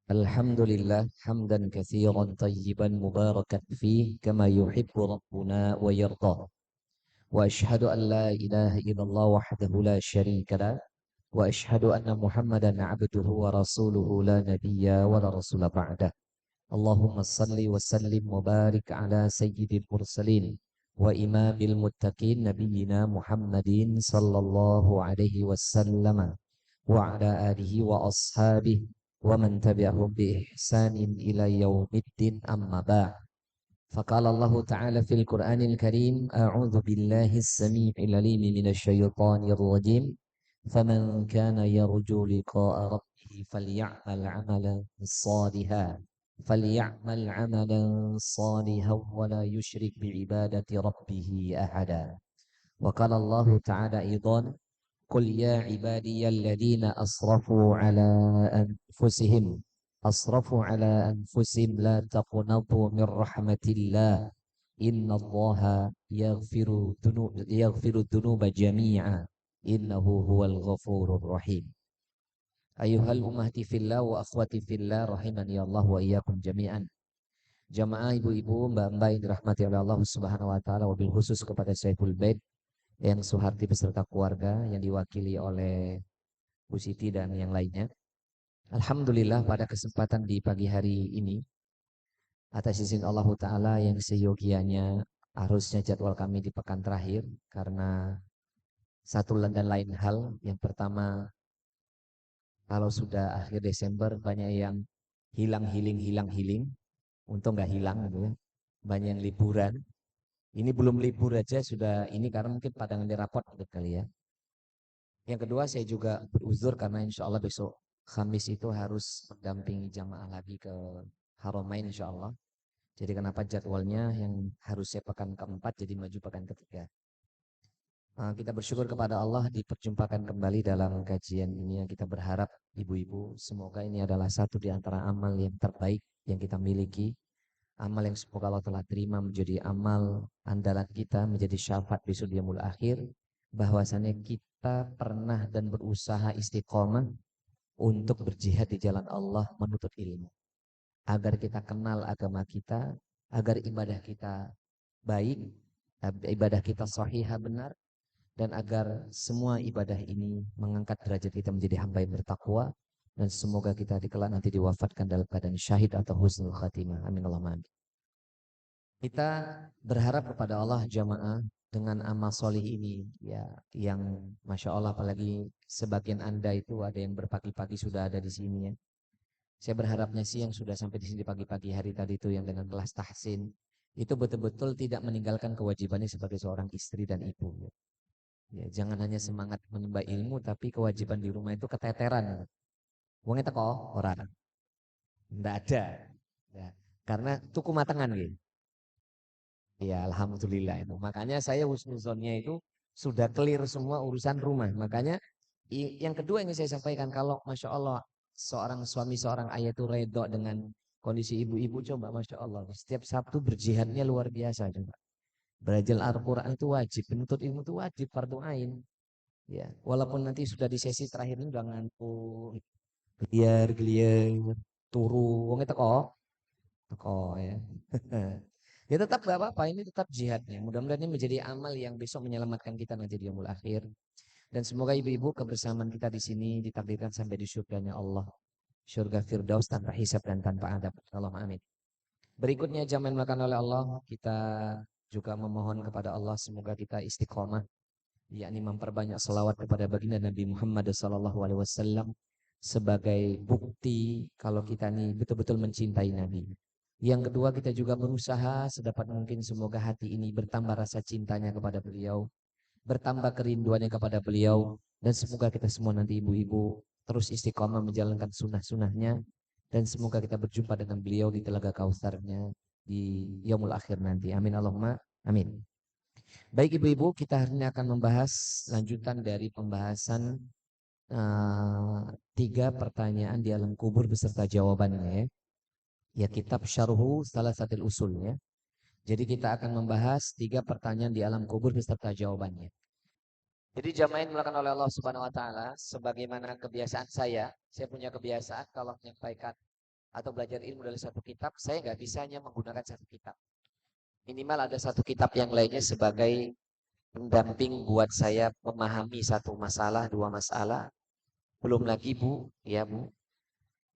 Alhamdulillah hamdan katsiran tayyiban mubarakan fih kama yuhibbu rabbuna wa yarda. Wa ashhadu an la ilaha illallah wahdahu la syarika lah wa ashhadu anna Muhammadan abduhu wa rasuluhu la nabiyya wa la rasula ba'dah. Allahumma salli wa sallim wa barik ala sayyidil mursalin wa imamil muttaqin nabiyyina Muhammadin sallallahu alaihi wasallam wa ala alihi wa ashabihi wa man tabi'ahum bi ihsanin ila yaumiddin amma ba'd. Faqala Allah Ta'ala fil Qur'anil Karim, a'udzu billahi as-sami'il 'alim minasy syaithanir rajim. Faman kana yarju liqa'a rabbih falyamal 'amalan shalihan. فليعمل عملا صالحا ولا يشرك بعبادة ربه أحدا. وقال الله تعالى أيضا قل يا عبادي الذين أسرفوا على أنفسهم لا تقنطوا من رحمة الله إن الله يغفر الذنوب جميعا إنه هو الغفور الرحيم. أيها الأمهات في الله وأخواتي في الله rahimani Allah wa iyyakum jami'an. Jamaah ibu-ibu, mbak-mbak yang dirahmati oleh Allah Subhanahu wa taala, wabil khusus kepada Syekhul Bait yang Suharti beserta keluarga yang diwakili oleh Bu Siti dan yang lainnya. Alhamdulillah pada kesempatan di pagi hari ini atas izin Allah Ta'ala yang seyogianya harusnya jadwal kami di pekan terakhir karena satu dan lain hal. Yang pertama, kalau sudah akhir Desember banyak yang hilang. Untung nggak hilang gitu ya. Banyak yang liburan. Ini belum libur aja sudah ini karena mungkin padangan di rapot gitu kali ya. Yang kedua saya juga beruzur karena insya Allah besok Khamis itu harus mendampingi jamaah lagi ke Haramain insya Allah. Jadi kenapa jadwalnya yang harusnya pekan keempat jadi maju pekan ketiga. Kita bersyukur kepada Allah diperjumpakan kembali dalam kajian ini yang kita berharap ibu-ibu semoga ini adalah satu di antara amal yang terbaik yang kita miliki. Amal yang semoga Allah telah terima menjadi amal andalan kita menjadi syafaat besok di yaumul akhir. Bahwasannya kita pernah dan berusaha istiqomah untuk berjihad di jalan Allah menuntut ilmu. Agar kita kenal agama kita, agar ibadah kita baik, ibadah kita sahihah benar, dan agar semua ibadah ini mengangkat derajat kita menjadi hamba yang bertakwa, dan semoga kita kelak nanti diwafatkan dalam keadaan syahid atau husnul khatimah. Amin Allahumma amin. Kita berharap kepada Allah jamaah dengan amal solih ini ya, yang Masya Allah apalagi sebagian Anda itu ada yang berpagi-pagi sudah ada di sini ya. Saya berharapnya sih yang sudah sampai di sini pagi-pagi hari tadi itu yang dengan kelas tahsin itu betul-betul tidak meninggalkan kewajibannya sebagai seorang istri dan ibu ya. Ya, jangan hanya semangat menimba ilmu tapi kewajiban di rumah itu keteteran. Uangnya teko orang. Enggak ada. Ya, karena tuku matangan gitu. Ya alhamdulillah itu. Makanya saya husnuzonnya itu sudah clear semua urusan rumah. Makanya yang kedua yang saya sampaikan kalau Masya Allah seorang suami seorang ayah itu redho dengan kondisi ibu-ibu coba Masya Allah. Setiap Sabtu berjihadnya luar biasa coba. Belajar Al-Quran itu wajib. Menuntut ilmu itu wajib fardu ain. Ya, walaupun nanti sudah di sesi terakhir ini udah ngantuk, geliar, turu, wong itu kok, ya. Ya tetap gak apa-apa, ini tetap jihadnya. Mudah-mudahan ini menjadi amal yang besok menyelamatkan kita nanti di yaumul akhir. Dan semoga ibu-ibu kebersamaan kita di sini ditakdirkan sampai di surganya Allah. Surga Firdaus tanpa hisab dan tanpa adab. Allahumma amin. Berikutnya jam yang dimakan oleh Allah, kita juga memohon kepada Allah semoga kita istiqomah, yakni memperbanyak selawat kepada baginda Nabi Muhammad SAW sebagai bukti kalau kita ini betul-betul mencintai Nabi. Yang kedua kita juga berusaha sedapat mungkin semoga hati ini bertambah rasa cintanya kepada beliau, bertambah kerinduannya kepada beliau, dan semoga kita semua nanti ibu-ibu terus istiqomah menjalankan sunnah-sunnahnya, dan semoga kita berjumpa dengan beliau di telaga Kautsarnya di yaumul akhir nanti. Amin Allahumma amin. Baik ibu-ibu, kita hari ini akan membahas lanjutan dari pembahasan 3 pertanyaan di alam kubur beserta jawabannya ya. Ya kitab Syarhu Salasatil Usul ya. Jadi kita akan membahas 3 pertanyaan di alam kubur beserta jawabannya. Jadi jamaah yang dimuliakan oleh Allah Subhanahu wa taala, sebagaimana kebiasaan saya punya kebiasaan kalau menyampaikan atau belajar ilmu dari satu kitab, saya nggak bisa hanya menggunakan satu kitab. Minimal ada satu kitab yang lainnya sebagai pendamping buat saya memahami satu masalah, dua masalah. Belum lagi Bu, ya Bu,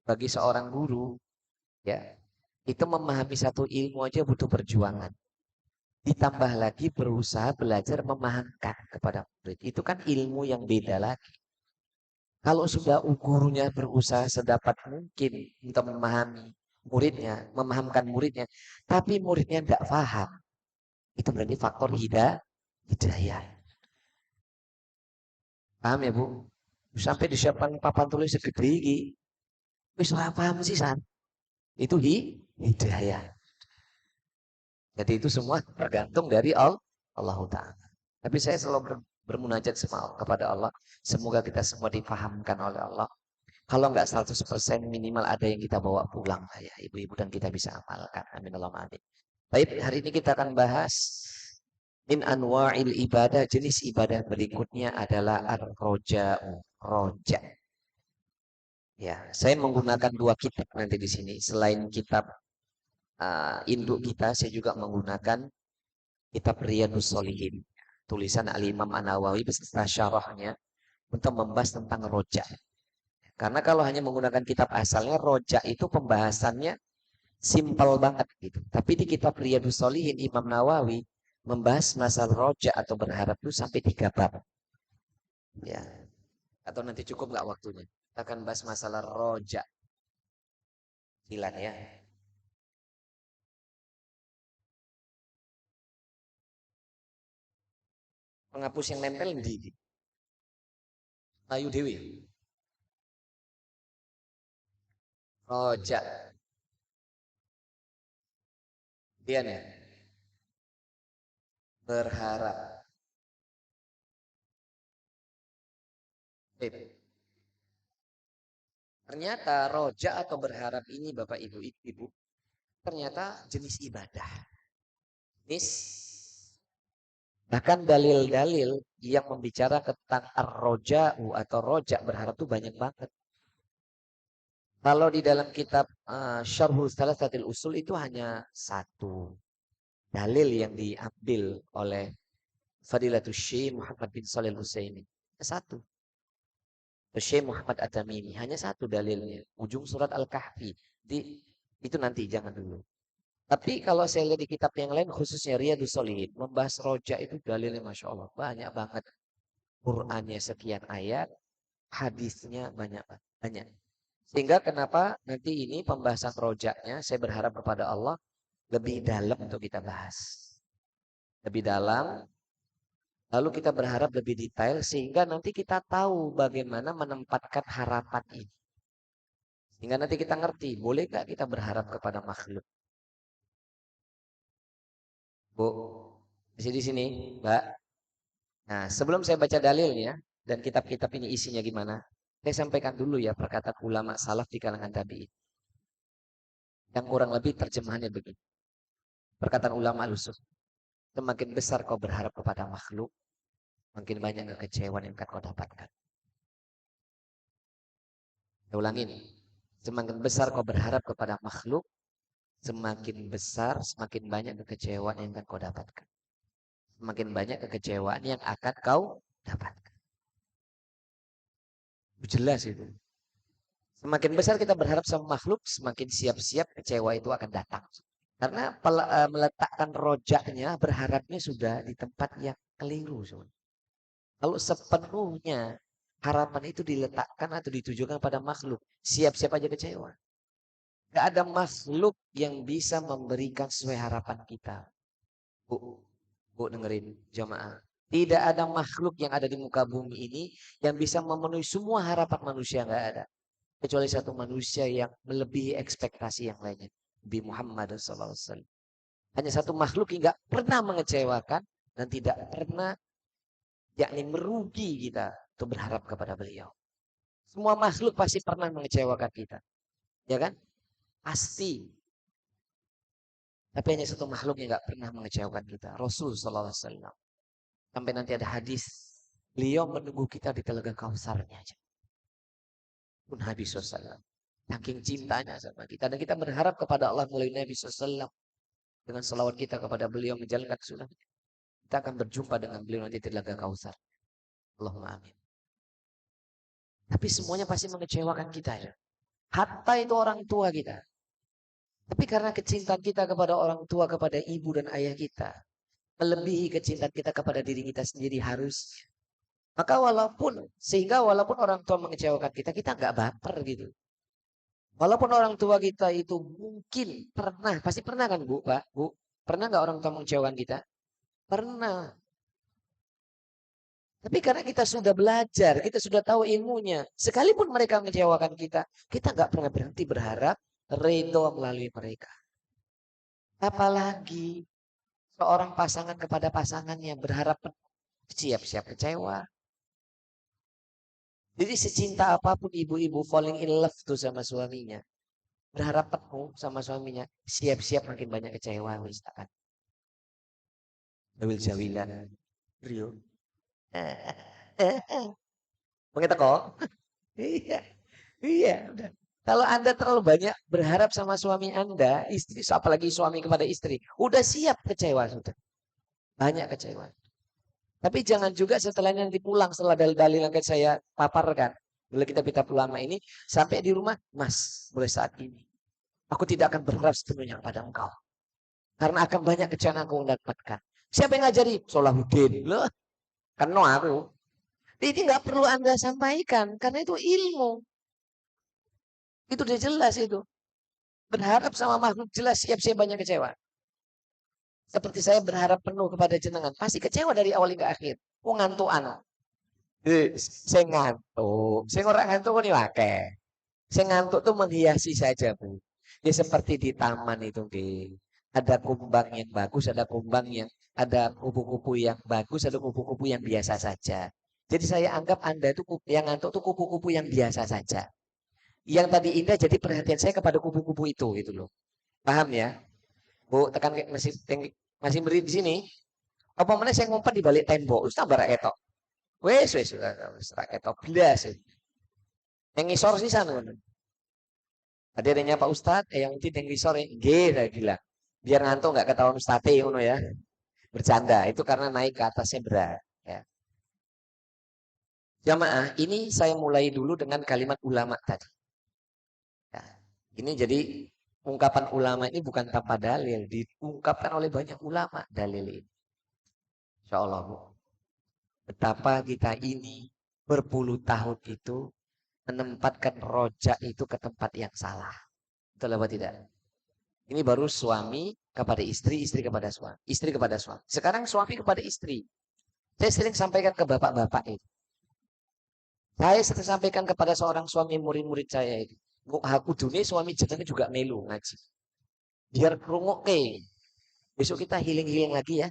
bagi seorang guru, ya, itu memahami satu ilmu aja butuh perjuangan. Ditambah lagi berusaha belajar memahamkan kepada murid. Itu kan ilmu yang beda lagi. Kalau sudah gurunya berusaha sedapat mungkin untuk memahami muridnya, memahamkan muridnya, tapi muridnya tidak paham, itu berarti faktor hidayah. Paham ya Bu? Sampai disiapkan papan tulis segede ini, wis ora paham sih San. Itu hidayah. Jadi itu semua tergantung dari Allah Ta'ala. Tapi saya selalu bermunajat kepada Allah. Semoga kita semua dipahamkan oleh Allah. Kalau nggak 100% minimal ada yang kita bawa pulang lah ya ibu-ibu dan kita bisa amalkan. Amin Allahumma amin. Baik, hari ini kita akan bahas min anwa'il ibadah. Jenis ibadah berikutnya adalah ar-roja'u. Roja. Ya, saya menggunakan dua kitab nanti di sini. Selain kitab induk kita, saya juga menggunakan kitab Riyadhus Shalihin. Tulisan Al-Imam An-Nawawi beserta syarahnya untuk membahas tentang roja. Karena kalau hanya menggunakan kitab asalnya, roja itu pembahasannya simpel banget gitu. Tapi di kitab Riyadhus Shalihin Imam Nawawi membahas masalah roja atau berharap itu sampai 3 bab. Ya. Atau nanti cukup nggak waktunya? Kita akan bahas masalah roja. Silakan ya. Penghapus yang nempel di Ayu Dewi. Roja. Dia nih. Berharap. Ternyata roja atau berharap ini Bapak Ibu, ternyata jenis ibadah. Jenis. Bahkan dalil-dalil yang membicara tentang ar-roja'u atau roja berharap itu banyak banget. Kalau di dalam kitab Syarhul Thalatsatil Usul itu hanya satu dalil yang diambil oleh Fadilatul Syekh Muhammad bin Shalih Al-Utsaimin. Satu. Syekh Muhammad At-Tamimi. Hanya satu dalilnya. Ujung surat Al-Kahfi. Itu nanti, jangan dulu. Tapi kalau saya lihat di kitab yang lain, khususnya Riyadhus Shalihin, membahas roja itu dalilnya Masya Allah. Banyak banget. Qurannya sekian ayat, hadisnya banyak banyak. Sehingga kenapa nanti ini pembahasan rojaknya, saya berharap kepada Allah lebih dalam untuk kita bahas. Lebih dalam, lalu kita berharap lebih detail sehingga nanti kita tahu bagaimana menempatkan harapan ini. Sehingga nanti kita ngerti, boleh gak kita berharap kepada makhluk? Bu, di sini, Mbak. Nah, sebelum saya baca dalilnya dan kitab-kitab ini isinya gimana, saya sampaikan dulu ya perkataan ulama salaf di kalangan tabi'in. Yang kurang lebih terjemahannya begini. Perkataan ulama al-usul. Semakin besar kau berharap kepada makhluk, makin banyak kekecewaan yang akan kau dapatkan. Saya ulangin. Semakin besar kau berharap kepada makhluk, semakin besar, semakin banyak kekecewaan yang akan kau dapatkan. Semakin banyak kekecewaan yang akan kau dapatkan. Jelas itu. Semakin besar kita berharap sama makhluk, semakin siap-siap kecewa itu akan datang. Karena meletakkan rojaknya, berharapnya sudah di tempat yang keliru. Kalau sepenuhnya harapan itu diletakkan atau ditujukan pada makhluk, siap-siap aja kecewa. Gak ada makhluk yang bisa memberikan sesuai harapan kita. Bu dengerin jamaah. Tidak ada makhluk yang ada di muka bumi ini yang bisa memenuhi semua harapan manusia. Gak ada. Kecuali satu manusia yang melebihi ekspektasi yang lainnya. Nabi Muhammad SAW. Hanya satu makhluk yang gak pernah mengecewakan dan tidak pernah yakni merugi kita untuk berharap kepada beliau. Semua makhluk pasti pernah mengecewakan kita. Ya kan? Pasti. Tapi hanya satu makhluk yang gak pernah mengecewakan kita. Rasul SAW. Sampai nanti ada hadis. Beliau menunggu kita di telaga Kausarnya aja. Pun Habis SAW. saking cintanya sama kita. Dan kita berharap kepada Allah melalui Nabi SAW. Dengan salawat kita kepada beliau menjalankan sunnah. Kita akan berjumpa dengan beliau nanti di Telaga Kautsar. Allahumma amin. Tapi semuanya pasti mengecewakan kita ya. Hatta itu orang tua kita. Tapi karena kecintaan kita kepada orang tua, kepada ibu dan ayah kita. Melebihi kecintaan kita kepada diri kita sendiri harus. Maka sehingga walaupun orang tua mengecewakan kita, kita nggak baper gitu. Walaupun orang tua kita itu mungkin pernah, pasti pernah kan Bu, Pak, Bu? Pernah nggak orang tua mengecewakan kita? Pernah. Tapi karena kita sudah belajar, kita sudah tahu ilmunya. Sekalipun mereka mengecewakan kita nggak pernah berhenti berharap ridho melalui mereka. Apalagi seorang pasangan kepada pasangannya berharap siap-siap kecewa. Jadi secinta apapun ibu-ibu falling in love tuh sama suaminya. Berharap penuh sama suaminya. Siap-siap makin banyak kecewa. Misalkan. Dawil jawilan. Rio. Begitu kok? Iya. Iya. Udah. Kalau Anda terlalu banyak berharap sama suami Anda, istri, apalagi suami kepada istri, udah siap kecewa sudah. Banyak kecewa. Tapi jangan juga setelah nanti pulang setelah dalil-dalil yang saya paparkan. Bila kita ulama ini sampai di rumah, Mas, mulai saat ini aku tidak akan berharap sepenuhnya kepada engkau. Karena akan banyak kecewa yang aku dapatkan. Siapa yang ngajari? Solahuddin. Loh, kan no aku. Ini nggak perlu Anda sampaikan karena itu ilmu. Itu udah jelas itu. Berharap sama makhluk jelas siap-siap banyak kecewa. Seperti saya berharap penuh kepada jenengan. Pasti kecewa dari awal hingga akhir. Oh ngantuk anak. Saya ngantuk. Saya orang ngantuk kok nih wake. Saya ngantuk tuh menghiasi saja Bu. Ya seperti di taman itu. Ada kumbang yang bagus, ada kumbang yang ada kupu-kupu yang bagus, ada kupu-kupu yang biasa saja. Jadi saya anggap Anda itu yang ngantuk tuh kupu-kupu yang biasa saja. Yang tadi indah jadi perhatian saya kepada kupu-kupu itu gitu loh. Paham ya? Bu, tekan masih beri di sini. Apa mana saya ngumpet di balik tembok, terus tambah raketok. Wes raketok belas. Yang ngisor sih sana. Tadi adanya Pak Ustadz, yang itu yang ngisor nggih saya bilang. Biar ngantuk nggak ketahuan Ustadz ngono ya. Bercanda, itu karena naik ke atasnya berat. Ya. Jamaah, ini saya mulai dulu dengan kalimat ulama tadi. Ya. Ini jadi ungkapan ulama ini bukan tanpa dalil, diungkapkan oleh banyak ulama dalil ini. Insya Allah Bu. Betapa kita ini berpuluh tahun itu menempatkan rojak itu ke tempat yang salah. Betul apa tidak? Ini baru suami kepada istri, istri kepada suami, istri kepada suami. Sekarang suami kepada istri. Saya sering sampaikan ke bapak-bapak itu. Saya sering sampaikan kepada seorang suami murid-murid saya itu. Aku dunia suami jenenge juga melu ngaji. Biar kerungok ke. Besok kita healing-healing lagi ya.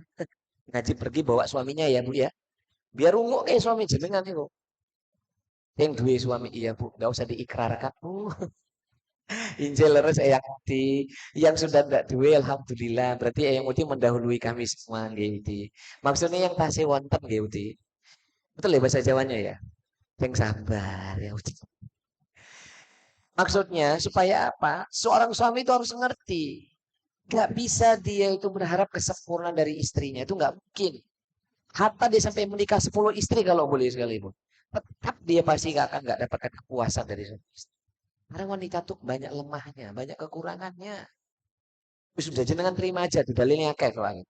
Ngaji pergi bawa suaminya ya Bu ya. Biar rungok ke suami jenengan itu. Yang dua suami iya Bu, nggak usah diikrarkan Bu. Injil saya yang sudah tidak dua alhamdulillah. Berarti yang uti mendahului kami semua gitu. Maksudnya yang tasih wonten gitu. Betul ya bahasa Jawanya ya? Yang sabar ya uti. Maksudnya supaya apa? Seorang suami itu harus ngerti. Gak bisa dia itu berharap kesempurnaan dari istrinya. Itu gak mungkin. Hatta dia sampai menikah 10 istri kalau boleh sekalipun. Tetap dia pasti gak dapatkan kepuasan dari istri. Karena wanita tuh banyak lemahnya, banyak kekurangannya. Wis sudah jenengan terima aja tuh dalilnya kayak soalnya.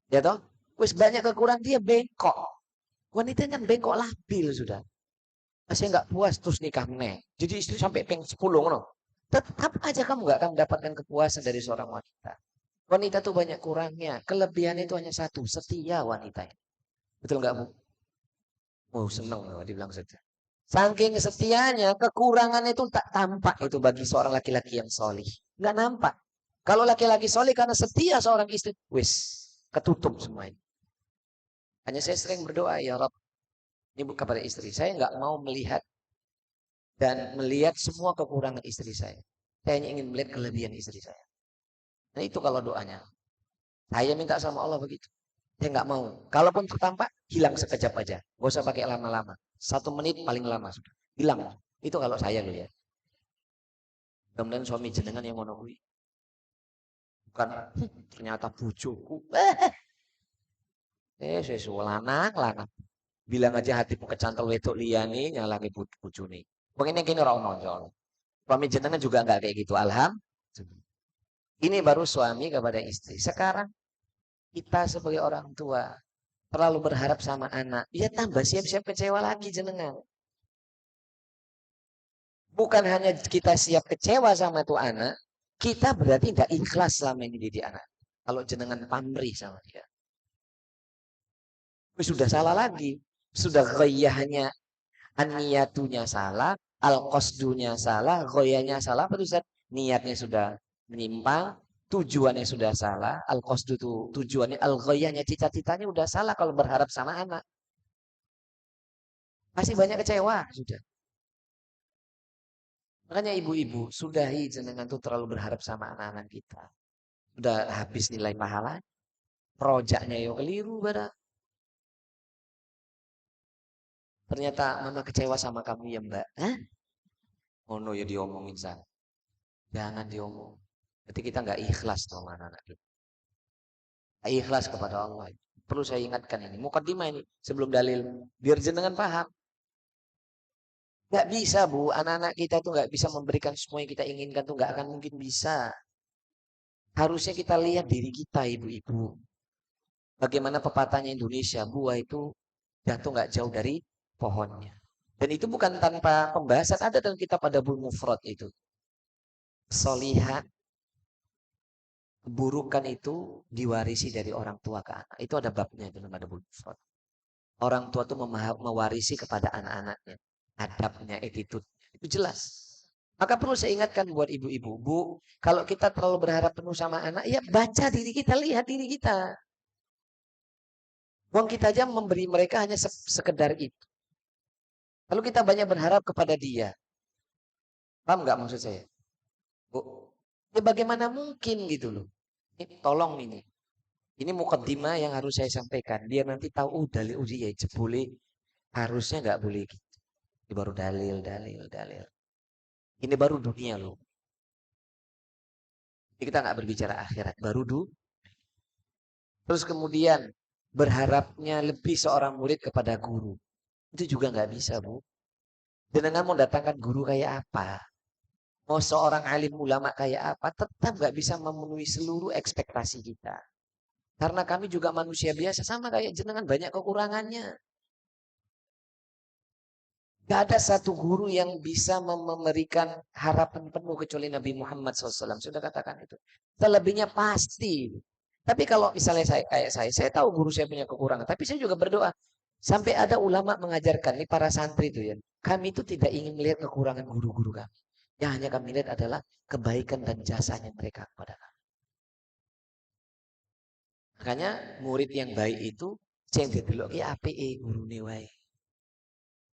Ya toh? Wis banyak kekurangan dia bengkok. Wanita kan bengkok labil sudah. Masih nggak puas terus nikah meneh. Jadi istri sampai peng 10 ngono. Tetap aja kamu nggak akan mendapatkan kepuasan dari seorang wanita. Wanita tuh banyak kurangnya. Kelebihan itu hanya satu, setia wanita. Betul nggak Bu? Oh seneng dibilang setia. Saking setianya, kekurangan itu tak tampak itu bagi seorang laki-laki yang solih. Nggak nampak. Kalau laki-laki solih karena setia seorang istri, wis ketutup semuanya. Hanya saya sering berdoa, ya Rob, ini kepada istri. Saya nggak mau melihat dan melihat semua kekurangan istri saya. Saya hanya ingin melihat kelebihan istri saya. Nah itu kalau doanya. Saya minta sama Allah begitu. Saya nggak mau. Kalaupun tertampak, hilang sekejap aja. Gak usah pakai lama-lama. 1 menit paling lama sudah. Hilang. Itu kalau saya loh ya. Kemudian suami jenengan yang ngono kuwi. Bukan ternyata bojoku. Sesuatu lanang, lanang. Bilang aja hatimu kecantol wedok liyane nyalangi bojone. Mungkin kene ora ono insyaallah. Suami jenengan juga enggak kayak gitu. Alhamdulillah. Ini baru suami kepada istri. Sekarang kita sebagai orang tua terlalu berharap sama anak. Ya tambah siap-siap kecewa lagi jenengan. Bukan hanya kita siap kecewa sama tuh anak, kita berarti nggak ikhlas selama ini didik anak. Kalau jenengan pamrih sama dia. Sudah salah lagi. Sudah ghayyahnya, an-niyatunya salah, al-qasdunya salah, ghayyahnya salah. Apa niatnya sudah menyimpang, tujuannya sudah salah, al-qasdu itu tujuannya, al-ghayyahnya cita-citanya udah salah kalau berharap sama anak. Masih banyak kecewa sudah. Makanya ibu-ibu, sudahi jenengan tuh terlalu berharap sama anak-anak kita. Udah habis nilai pahala, projaknya yo keliru pada. Ternyata mama kecewa sama kamu ya mbak. Hah? Oh no ya diomongin sana. Jangan diomong. Berarti kita nggak ikhlas sama anak-anak kita. Nggak ikhlas kepada Allah. Perlu saya ingatkan ini. Mukadimah ini sebelum dalil. Biar jenengan paham. Nggak bisa bu. Anak-anak kita tuh nggak bisa memberikan semua yang kita inginkan tuh nggak akan mungkin bisa. Harusnya kita lihat diri kita ibu-ibu. Bagaimana pepatahnya Indonesia. Buah itu jatuh nggak jauh dari pohonnya. Dan itu bukan tanpa pembahasan. Ada dalam kitab Adabul Mufrad itu. Solihat keburukan itu diwarisi dari orang tua ke anak. Itu ada babnya dalam Adabul Mufrad. Orang tua itu mewarisi kepada anak-anaknya. Adabnya, attitude. Itu jelas. Maka perlu saya ingatkan buat ibu-ibu. Bu, kalau kita terlalu berharap penuh sama anak, ya baca diri kita, lihat diri kita. Uang kita aja memberi mereka hanya sekedar itu. Lalu kita banyak berharap kepada dia. Paham nggak maksud saya? Bu, ya bagaimana mungkin gitu loh. Ini tolong ini. Ini mukaddimah yang harus saya sampaikan. Dia nanti tahu, dalil uji ya boleh. Harusnya nggak boleh gitu. Ini baru dalil, dalil, dalil. Ini baru dunia loh. Ini kita nggak berbicara akhirat, baru Terus kemudian berharapnya lebih seorang murid kepada guru. Itu juga nggak bisa, Bu. Jenengan mau datangkan guru kayak apa? Mau seorang alim ulama kayak apa? Tetap nggak bisa memenuhi seluruh ekspektasi kita. Karena kami juga manusia biasa, sama kayak jenengan banyak kekurangannya. Gak ada satu guru yang bisa memberikan harapan penuh kecuali Nabi Muhammad SAW. Sudah katakan itu. Selebihnya pasti. Tapi kalau misalnya saya tahu guru saya punya kekurangan. Tapi saya juga berdoa. Sampai ada ulama mengajarkan, ini para santri itu ya. Kami itu tidak ingin melihat kekurangan guru-guru kami. Yang hanya kami lihat adalah kebaikan dan jasanya mereka kepada kami. Makanya murid yang baik itu, yang didelok ki APE guru wae.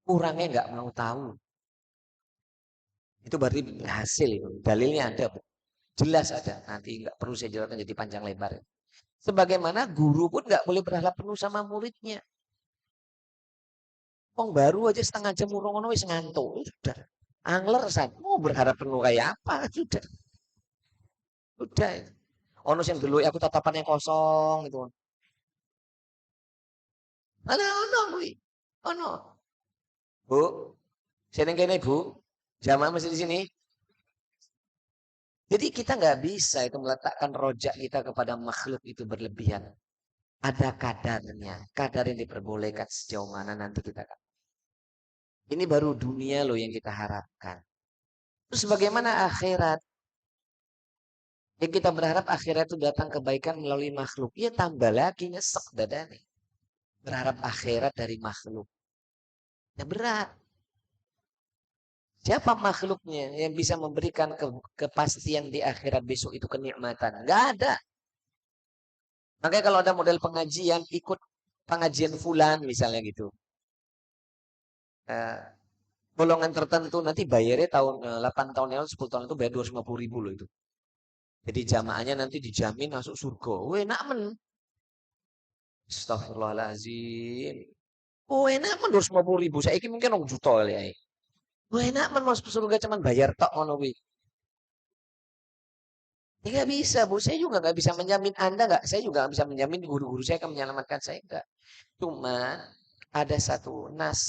Kurangnya nggak mau tahu. Itu berarti hasil itu. Dalilnya ada. Jelas ada. Nanti nggak perlu saya jelaskan jadi panjang lebar. Sebagaimana guru pun nggak boleh berharap penuh sama muridnya. Wong baru aja setengah jam ngono wis ngantuk. Sudah. Angler san. Mau berharap penuh kayak apa? Sudah. Sudah. Ono sing dulu aku tatapannya kosong gitu. Mana ono kuwi? Ono. Bu, seneng kene Bu. Jamaah masih di sini. Jadi kita nggak bisa itu meletakkan rojak kita kepada makhluk itu berlebihan. Ada kadarnya. Kadar yang diperbolehkan sejauh mana nanti kita akan. Ini baru dunia loh yang kita harapkan. Terus bagaimana akhirat? Yang kita berharap akhirat itu datang kebaikan melalui makhluk. Ya tambah lagi nyesek dadane. Berharap akhirat dari makhluk. Ya berat. Siapa makhluknya yang bisa memberikan kepastian di akhirat besok itu kenikmatan? Enggak ada. Makanya kalau ada model pengajian, ikut pengajian fulan misalnya gitu. Eh, golongan tertentu nanti bayarnya tahun 8 tahun yang lalu, 10 tahun itu bayar 250.000 loh itu. Jadi jamaahnya nanti dijamin masuk surga. Weh, enak men. Astagfirullahaladzim. Oh enak men 250.000. Saya mungkin 1 juta kali ya. Wah enak men masuk surga cuman bayar tok ngono kuwi. Ya nggak bisa, Bu. Saya juga nggak bisa menjamin Anda nggak. Saya juga nggak bisa menjamin guru-guru saya akan menyelamatkan saya enggak. Cuma ada satu nas.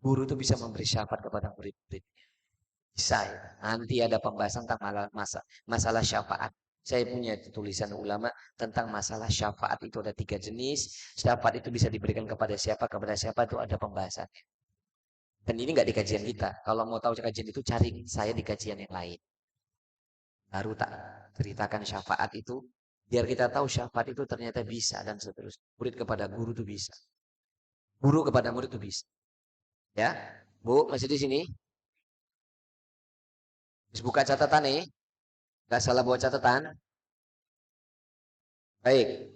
Guru itu bisa memberi syafaat kepada murid-murid. Bisa ya. Nanti ada pembahasan tentang masalah syafaat. Saya punya tulisan ulama tentang masalah syafaat itu ada 3 jenis. Syafaat itu bisa diberikan kepada siapa itu ada pembahasannya. Dan ini nggak di kajian kita. Kalau mau tahu kajian itu cari saya di kajian yang lain. Baru tak ceritakan syafaat itu. Biar kita tahu syafaat itu ternyata bisa dan seterusnya. Murid kepada guru itu bisa. Guru kepada murid itu bisa. Ya, Bu, masih di sini? Terus buka catatan nih. Gak salah buat catatan. Baik.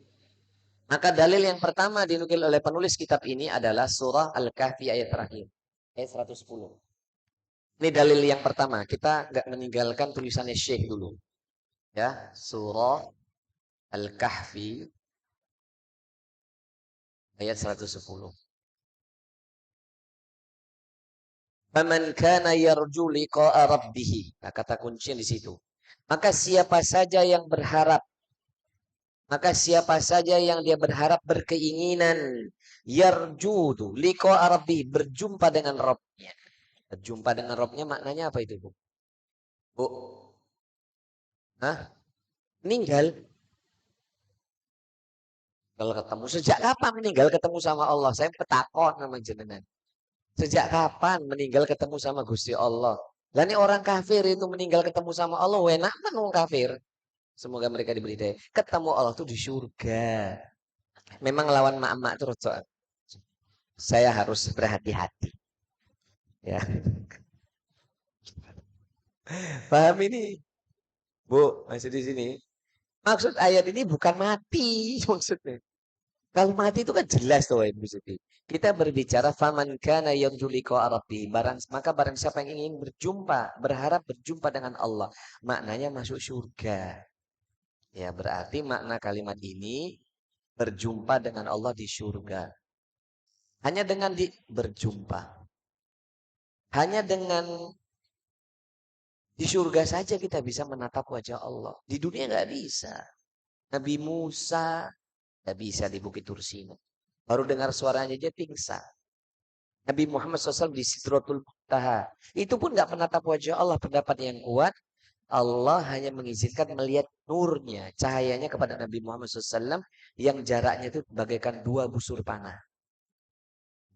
Maka dalil yang pertama dinukil oleh penulis kitab ini adalah surah Al-Kahfi ayat terakhir. Ayat 110. Ini dalil yang pertama. Kita nggak meninggalkan tulisannya Syekh dulu. Ya, surah Al-Kahfi ayat 110. Faman kana yarju liqa'a rabbih. Nah, kata kuncinya di situ. Maka siapa saja yang berharap, maka siapa saja yang dia berharap berkeinginan yarju tu liqa'a rabbih, berjumpa dengan Rabbnya. Berjumpa dengan Rabbnya maknanya apa itu, Bu? Bu, hah? Meninggal. Kalau ketemu sejak kapan meninggal ketemu sama Allah? Saya petakon sama jenengan. Sejak kapan meninggal ketemu sama Gusti Allah? Lah ini orang kafir itu meninggal ketemu sama Allah, enak man orang kafir. Semoga mereka diberi daya. Ketemu Allah tuh di surga. Memang lawan mak-mak terus saya harus berhati-hati. Ya, paham ini? Bu, masih di sini. Maksud ayat ini bukan mati maksudnya. Kalau mati itu kan jelas tuh Ibu Siti. Kita berbicara faman kana yarju liqa rabbi. Barang siapa yang ingin berjumpa, berharap berjumpa dengan Allah, maknanya masuk surga. Ya, berarti makna kalimat ini berjumpa dengan Allah di surga. Hanya dengan berjumpa. Hanya dengan di surga saja kita bisa menatap wajah Allah. Di dunia nggak bisa. Nabi Musa nggak bisa di Bukit Tursina. Baru dengar suaranya dia pingsan. Nabi Muhammad SAW di Sidratul Muntaha. Itu pun nggak menatap wajah Allah. Pendapat yang kuat, Allah hanya mengizinkan melihat nurnya, cahayanya kepada Nabi Muhammad SAW yang jaraknya itu bagaikan 2 busur panah.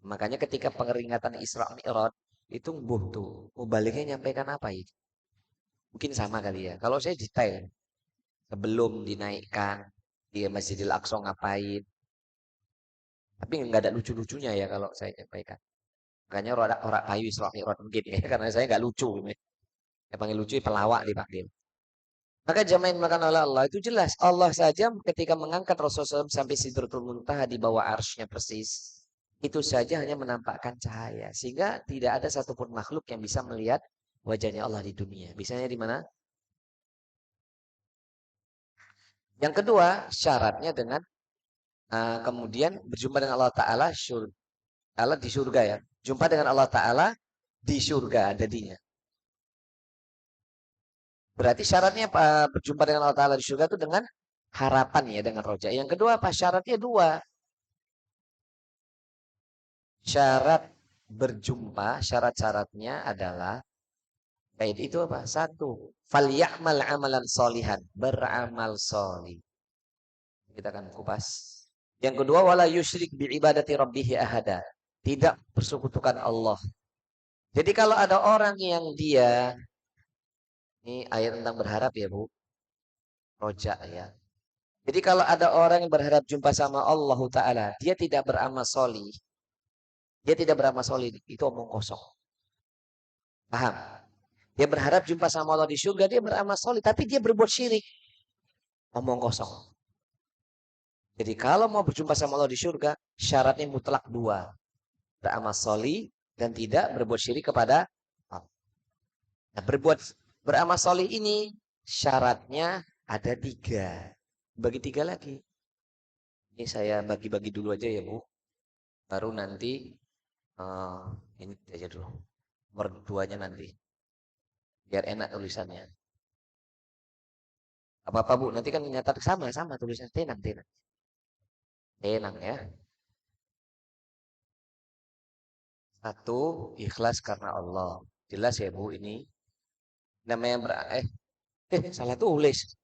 Makanya ketika pengeringatan Isra Mi'raj, itu buh tuh. Mubaliknya nyampaikan apa itu? Mungkin sama kali ya. Kalau saya detail, sebelum dinaikkan, di Masjidil Aqsa ngapain. Tapi nggak ada lucu-lucunya ya kalau saya nyampaikan. Makanya orang payu Isra Mi'raj mungkin ya. Karena saya nggak lucu. Yang panggil lucu pelawak dipanggil. Maka jamaah yang dimakan oleh Allah itu jelas. Allah saja ketika mengangkat Rasulullah SAW sampai Sidratul Muntaha di bawah arsy-Nya persis. Itu saja hanya menampakkan cahaya. Sehingga tidak ada satupun makhluk yang bisa melihat wajahnya Allah di dunia. Bisanya di mana? Yang kedua, syaratnya dengan kemudian berjumpa dengan Allah Ta'ala Allah di surga ya. Jumpa dengan Allah Ta'ala di surga ada dinya. Berarti syaratnya berjumpa dengan Allah Ta'ala di surga itu dengan harapan ya, dengan roja. Yang kedua apa? Syaratnya dua. Syarat berjumpa, syarat-syaratnya adalah baik itu apa? Satu, falyamal amalan solihan, beramal solih. Kita akan kupas. Yang kedua, wala yusyrik bi ibadati rabbihi ahada. Tidak persekutukan Allah. Jadi kalau ada orang yang dia, ini ayat tentang berharap ya Bu, rojak ya. Jadi kalau ada orang yang berharap jumpa sama Allah Ta'ala, dia tidak beramal solih. Dia tidak beramal solih, itu omong kosong. Paham? Dia berharap jumpa sama Allah di surga, dia beramal solih. Tapi dia berbuat syirik. Omong kosong. Jadi kalau mau berjumpa sama Allah di surga, syaratnya mutlak dua. Beramal solih dan tidak berbuat syirik kepada Allah. Nah, beramal solih ini syaratnya ada 3. Bagi 3 lagi. Ini saya bagi-bagi dulu aja ya Bu. Baru nanti uh, ini aja dulu. Nomor 2-nya nanti. Biar enak tulisannya. Apa-apa Bu, nanti kan nyatat sama tulisan tenang, tenang. Tenang ya. Satu, ikhlas karena Allah. Jelas ya Bu ini. Namanya salah tulis.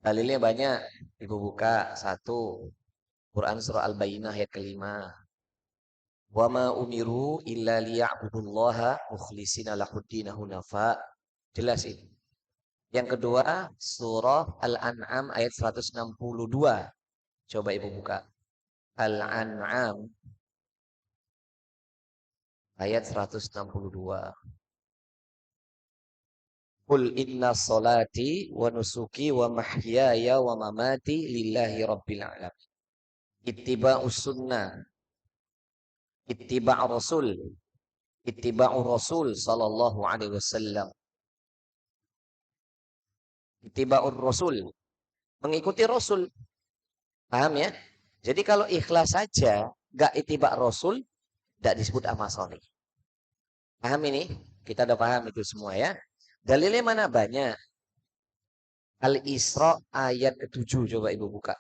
Dalilnya banyak. Ibu buka. Satu, Quran surah Al-Bayyinah ayat kelima. Wa ma umiru illa liya'budullaha mukhlishina lahuddin hunafa. Jelas ini. Yang kedua, surah Al-An'am ayat 162. Coba Ibu buka. Al-An'am ayat 162. Qul inna salati wa nusuki wa mahyaya wa mamati lillahi rabbil alamin. Ittiba'us sunnah, ittiba'ur rasul, ittiba'ur rasul sallallahu alaihi wasallam. Ittiba'ur rasul, mengikuti rasul. Paham ya? Jadi kalau ikhlas saja, gak ittiba' rasul, gak disebut amal soleh. Paham ini? Kita udah paham itu semua ya. Dalilnya mana banyak? Al-Isra ayat ke-7 coba Ibu buka.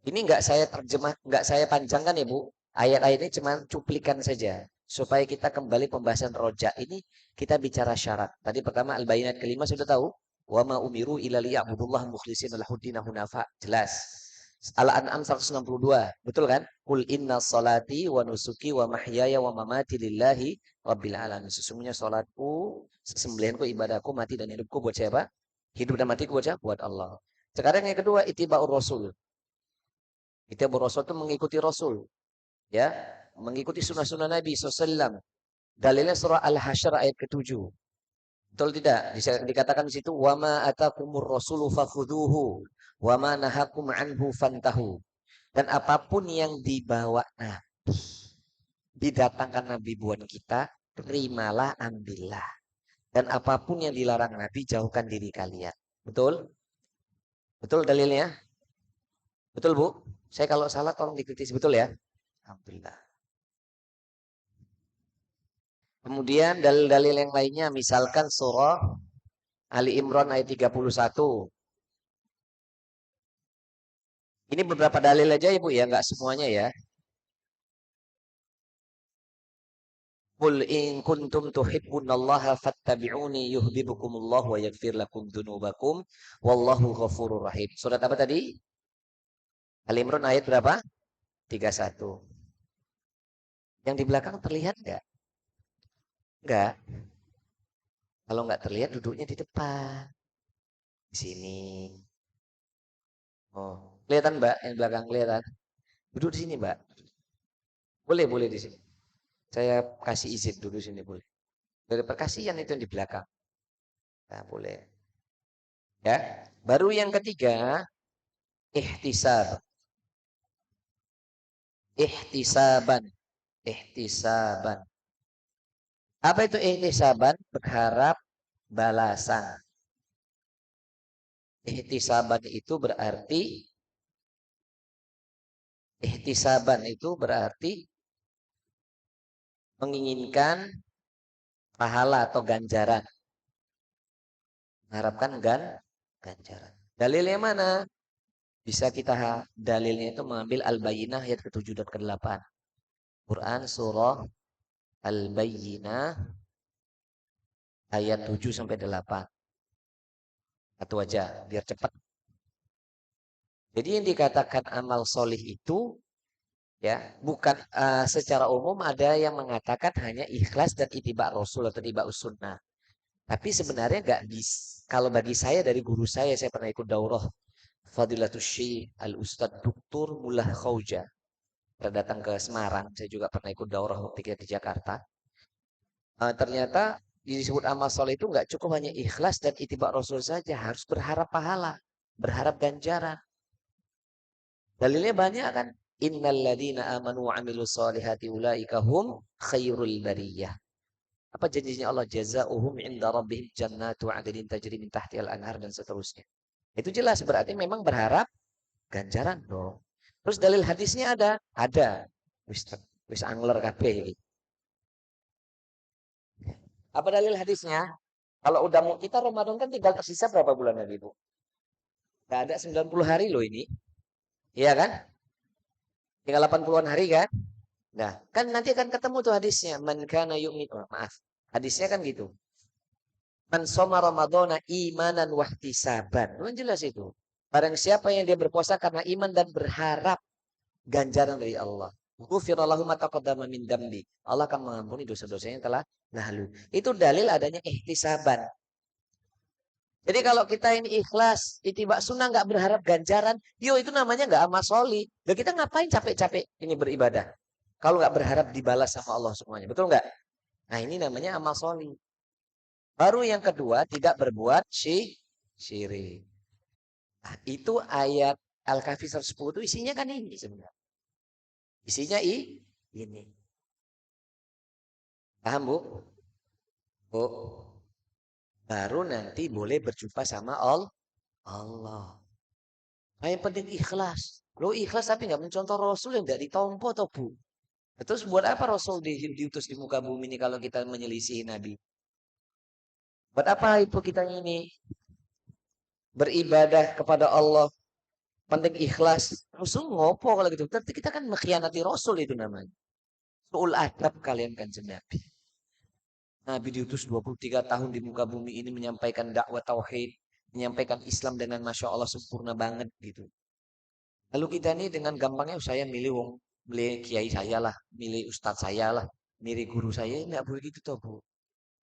Ini nggak saya terjemah, nggak saya panjangkan ya Bu. Ayat-ayat ini cuma cuplikan saja. Supaya kita kembali pembahasan rojak. Ini kita bicara syarat. Tadi pertama Al-Bayyinat kelima sudah tahu. Wa ma umiru illa liya'budullah mukhlishina lahuddina hunafa. Jelas. Al-An'am 162. Betul kan? Qul inna salati wa nusuki wa mahyaya wa mamati lillahi rabbil alamin. Sesungguhnya salatku, sembelihanku, ibadahku, mati dan hidupku buat siapa? Hidup dan matiku buat siapa? Buat Allah. Sekarang yang kedua, ittiba'ur rasul. Ittiba'ur rasul itu mengikuti Rasul. Ya, mengikuti sunnah-sunnah Nabi SAW. Dalilnya surah Al-Hasyr ayat ke-7. Betul tidak? Dikatakan di situ, wama atakumur rasulu fakhuduhu, wama nahakum anhu fantahu. Dan apapun yang dibawa Nabi, didatangkan Nabi buat kita, terimalah, ambillah. Dan apapun yang dilarang Nabi, jauhkan diri kalian. Betul? Betul dalilnya? Betul Bu? Saya kalau salah tolong dikritis, betul ya? Alhamdulillah. Kemudian dalil-dalil yang lainnya, misalkan surah Ali Imran ayat 31. Ini beberapa dalil aja Ibu ya, nggak semuanya ya. Qul in kuntum tuhibbunallaha fattabi'uni yuhibbukumullah wa yaghfir lakum dzunubakum wallahu ghafurur rahim. Surat apa tadi? Ali Imran ayat berapa? 31. Yang di belakang terlihat nggak? Nggak. Kalau nggak terlihat duduknya di depan. Di sini. Oh, kelihatan Mbak yang belakang kelihatan. Duduk di sini Mbak. Boleh, boleh di sini. Saya kasih izin duduk di sini boleh. Dari perkasian itu yang di belakang. Nah, boleh. Ya. Baru yang ketiga, ihtisab. Ihtisaban. Ihtisaban. Apa itu ihtisaban? Berharap balasan. Ihtisaban itu berarti menginginkan pahala atau ganjaran. Mengharapkan ganjaran. Dalilnya mana? Bisa kita dalilnya itu mengambil Al-Bayyinah ayat ke-7 dan ke-8. Quran surah Al-Bayyinah ayat 7 sampai 8. Satu aja biar cepat. Jadi yang dikatakan amal solih itu ya bukan secara umum ada yang mengatakan hanya ikhlas dan ittiba Rasul atau ittiba sunnah. Tapi sebenarnya nggak bisa. Kalau bagi saya dari guru saya pernah ikut daurah Fadilatul Syekh Al-Ustadz Dr. Mullah Khauja. Pernah datang ke Semarang, saya juga pernah ikut daurah waktu kita di Jakarta. Ternyata disebut amal soleh itu nggak cukup hanya ikhlas dan ittiba Rasul saja, harus berharap pahala, berharap ganjaran. Dalilnya banyak kan. Innalladzina amanu wa amilus solihati ulaika hum khairul bariyah. Apa janjinya Allah? Jazaohum inda rabbihim jannatu adnin tajri min tahtihal anhar dan seterusnya. Itu jelas berarti memang berharap ganjaran dong. Terus dalil hadisnya ada? Ada. Wis angler kabeh iki. Apa dalil hadisnya? Kalau udah mau kita Ramadan kan tinggal tersisa berapa bulan lagi, Bu? Nggak ada 90 hari loh ini. Iya kan? Tinggal 80-an hari kan? Nah, kan nanti akan ketemu tuh hadisnya. Man kana yu'min. Oh, maaf. Hadisnya kan gitu. Man soma Ramadana imanan wahtisaban. Kan jelas itu. Barang siapa yang dia berpuasa karena iman dan berharap ganjaran dari Allah. Ghufira lahu ma taqaddama min dambi. Allah akan mengampuni dosa-dosanya yang telah lalu. Itu dalil adanya ihtisaban. Jadi kalau kita ini ikhlas, itibak sunnah nggak berharap ganjaran, yo itu namanya nggak amal soli. Dan kita ngapain capek-capek ini beribadah? Kalau nggak berharap dibalas sama Allah semuanya, betul nggak? Nah ini namanya amal soli. Baru yang kedua, tidak berbuat syirik. Nah, itu ayat Al-Kahfi 110 itu isinya kan ini sebenarnya. Isinya ini. Paham, Bu? Bu. Baru nanti boleh berjumpa sama Allah. Nah, yang penting ikhlas. Lo ikhlas tapi nggak mencontoh Rasul yang nggak ditompo toh, Bu. Terus buat apa Rasul diutus di muka bumi ini kalau kita menyelisihi Nabi? Buat apa itu kita ini beribadah kepada Allah? Penting ikhlas. Rasul ngopo kalau gitu. Tapi kita kan mengkhianati Rasul itu namanya. Su'ul adab kalian kan Nabi. Nabi diutus 23 tahun di muka bumi ini menyampaikan dakwah tauhid, menyampaikan Islam dengan Masya Allah sempurna banget gitu. Lalu kita ini dengan gampangnya saya milih kiai saya lah, milih ustadz saya lah, milih guru saya, enggak boleh gitu toh, Bu.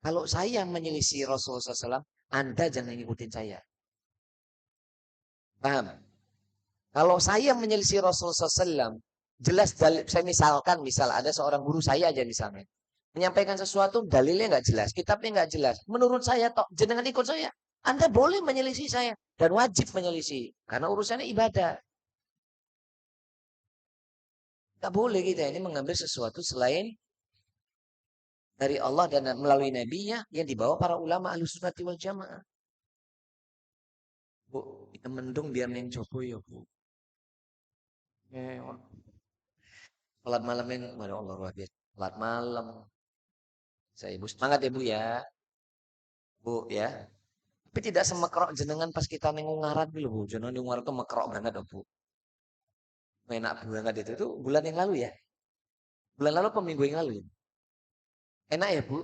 Kalau saya menyelisih Rasulullah SAW, Anda jangan ngikutin saya. Paham? Kalau saya menyelisih Rasulullah SAW, jelas dalil, saya misal ada seorang guru saya aja misalnya, menyampaikan sesuatu dalilnya nggak jelas, kitabnya nggak jelas. Menurut saya toh jenengan ikut saya. Anda boleh menyelisih saya dan wajib menyelisih karena urusannya ibadah. Nggak boleh kita ini mengambil sesuatu selain dari Allah dan melalui nabinya yang dibawa para ulama Ahlussunnah wal Jamaah. Bu, kita mendung biar neng coba ya, Bu. Salat malam yang mana Allah luar biasa. Salat malam. Saya Ibu semangat ya, Bu ya. Bu ya. Tapi tidak semekrok jenengan pas kita nengok ngarat dulu, Bu. Jenengan nengok ngarat tuh mekrok banget, oh, Bu. Enak banget itu bulan yang lalu ya. Bulan lalu apa minggu yang lalu ya? Enak ya, Bu?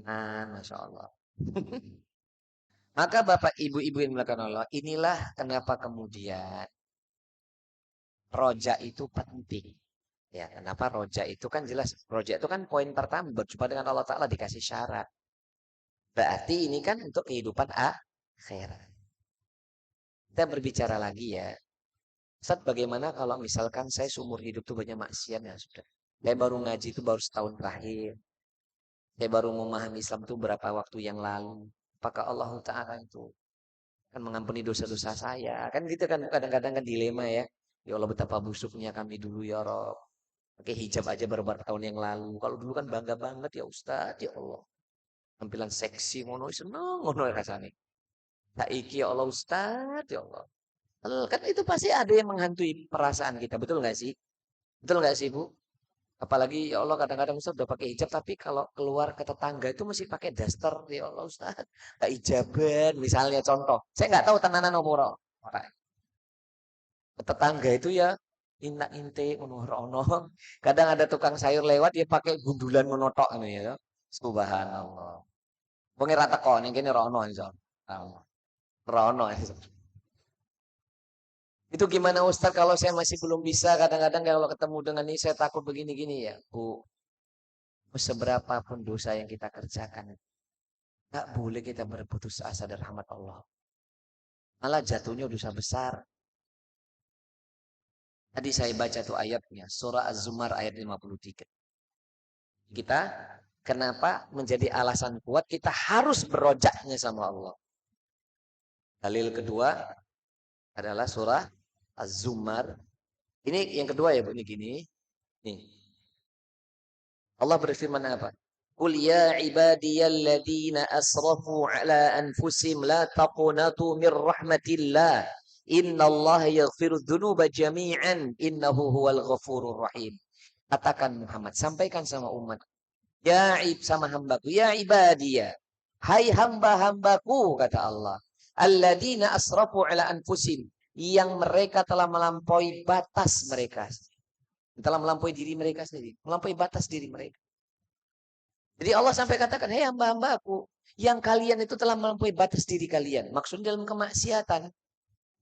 Nah, Masya Allah. Maka Bapak Ibu-Ibu yang dimuliakan Allah, inilah kenapa kemudian roja itu penting. Ya, kenapa roja itu kan jelas. Roja itu kan poin pertama berjumpa dengan Allah Ta'ala dikasih syarat. Berarti ini kan untuk kehidupan akhirat. Kita berbicara lagi ya. Ustaz, bagaimana kalau misalkan saya seumur hidup tuh banyak maksiat ya sudah. Saya baru ngaji itu baru setahun terakhir. Saya baru memahami Islam itu berapa waktu yang lalu. Apakah Allah Ta'ala itu kan mengampuni dosa-dosa saya? Kan gitu kan kadang-kadang kan dilema ya. Ya Allah betapa busuknya kami dulu ya Rob. Pakai hijab aja beberapa tahun yang lalu. Kalau dulu kan bangga banget ya Ustaz ya Allah. Tampilan seksi ngono seneng ngono rasanya. Saiki ya Allah Ustaz ya Allah. Kan itu pasti ada yang menghantui perasaan kita, betul nggak sih? Betul nggak sih, Bu? Apalagi ya Allah kadang-kadang Ustaz udah pakai hijab tapi kalau keluar ke tetangga itu mesti pakai daster ya Allah Ustaz. Nggak hijaban misalnya contoh. Saya nggak tahu tenanan nomor. Tetangga itu ya inna inte ono. Kadang ada tukang sayur lewat dia pakai gundulan monotok ini ya. Subhanallah. Wong ora teko ning kene rono iso. Rono. Itu gimana Ustaz kalau saya masih belum bisa kadang-kadang kalau ketemu dengan ini saya takut begini-gini ya. Bu, seberapa pun dosa yang kita kerjakan nggak boleh kita berputus asa dari rahmat Allah. Malah jatuhnya dosa besar. Tadi saya baca tuh ayatnya, surah Az-Zumar ayat 53. Kita kenapa menjadi alasan kuat kita harus berojaknya sama Allah. Dalil kedua adalah surah Az-Zumar. Ini yang kedua ya Bu, ini gini. Nih. Allah berfirman apa? Qul ya ibadiyalladzina asrafu ala anfusihim la taqnatu min rahmatillah. Innallaha yaghfiru dzunuba jami'an innahu huwal ghafurur rahim. Katakan Muhammad, sampaikan sama umat. Ya sama hambaku, ya ibadiyah. Hai hamba-hambaku, kata Allah. Alladzina asrafu ala anfusin. Yang mereka telah melampaui batas mereka. Telah melampaui diri mereka sendiri. Melampaui batas diri mereka. Jadi Allah sampai katakan, hei hamba-hambaku. Yang kalian itu telah melampaui batas diri kalian. Maksudnya dalam kemaksiatan.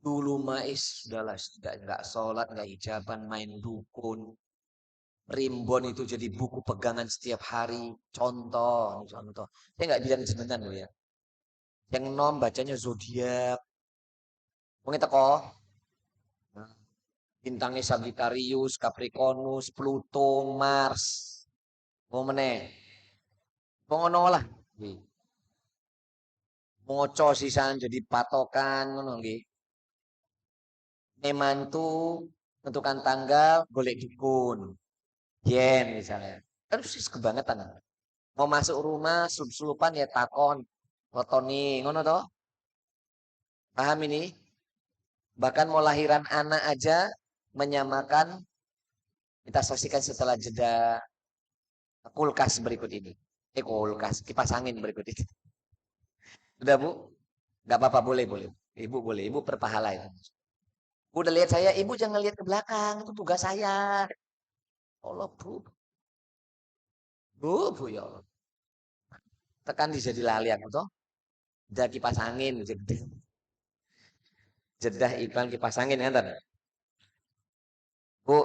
Dulu mais, sudahlah. Enggak sholat, enggak hijaban, main dukun. Primbon itu jadi buku pegangan setiap hari. Contoh. Saya enggak bilang sebentar loh ya. Yang nom bacanya zodiak. Mungkin teko. Bintangnya Sagittarius, Capricornus, Pluto, Mars. Mau meneh. Mau ngono lah. Moco sisan jadi patokan ngono nggih. Nemantu tentukan tanggal golek dukun. Yen misalnya. Kan sis kebangetan. Mau masuk rumah surup-surupan ya takon. Fotoni ngono toh? Paham ini? Bahkan mau lahiran anak aja menyamakan kita saksikan setelah jeda kulkas berikut ini. Kulkas, kipas angin berikut ini. Sudah Bu? Gak apa-apa, boleh. Ibu boleh, ibu berpahala itu. Udah lihat saya, ibu jangan lihat ke belakang, itu tugas saya. Allah Bu. Bu ya Allah. Tekan jadi lali aku toh. Jeda kipas angin, jedah iklan kipas angin kan tadi. Bu,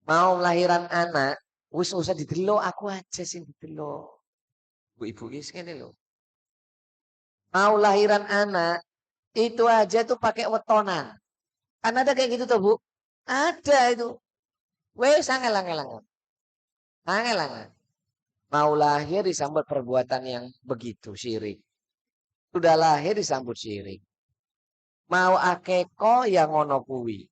mau lahiran anak, wis usah didelok, aku aja sih didelok. Bu ibu is kene lho. Mau lahiran anak, itu aja tuh pakai wetonan. Kan ada kayak gitu tuh Bu? Ada itu. Wes angel. Mau lahir disambut perbuatan yang begitu syirik. Sudah lahir disambut syirik. Mau akeko yang ngono kuwi.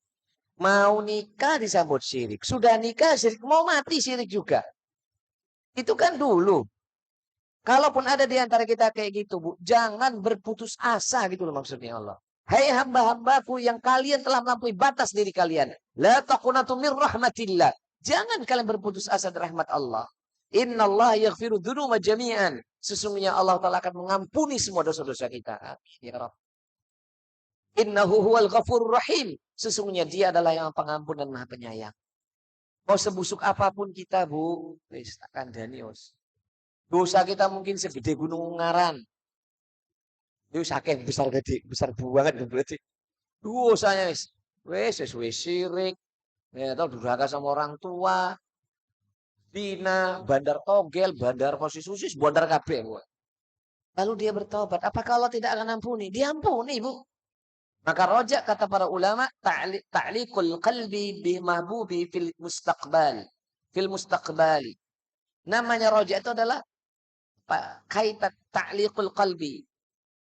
Mau nikah disambut syirik. Sudah nikah syirik, mau mati syirik juga. Itu kan dulu. Kalaupun ada di antara kita kayak gitu, Bu, jangan berputus asa gitu loh maksudnya Allah. Hai hamba-hambaku yang kalian telah melampaui batas diri kalian. La taqnatu mir rahmatillah. Jangan kalian berputus asa dari rahmat Allah. Innallaha yaghfiru dzunuba jami'an. Sesungguhnya Allah Ta'ala akan mengampuni semua dosa-dosa kita. Amin ya Rabb. Innahu huwal ghafurur rahim. Sesungguhnya dia adalah yang pengampun dan maha penyayang. Mau sebusuk apapun kita, Bu, wis takkan danios. Dosa kita mungkin segede gunung Ungaran. Itu sakit besar gede, besar banget berarti. Dosanya wis syirik, ya tahu durhaka sama orang tua, zina, bandar togel, bandar prostitusi, bandar kabeh. Lalu dia bertobat, apakah Allah tidak akan ampuni? Diampuni, Bu. Maka rojak kata para ulama, ta'liqul qalbi bi mahbubi fil mustaqbali. Namanya rojak itu adalah kaitan ta'liqul qalbi.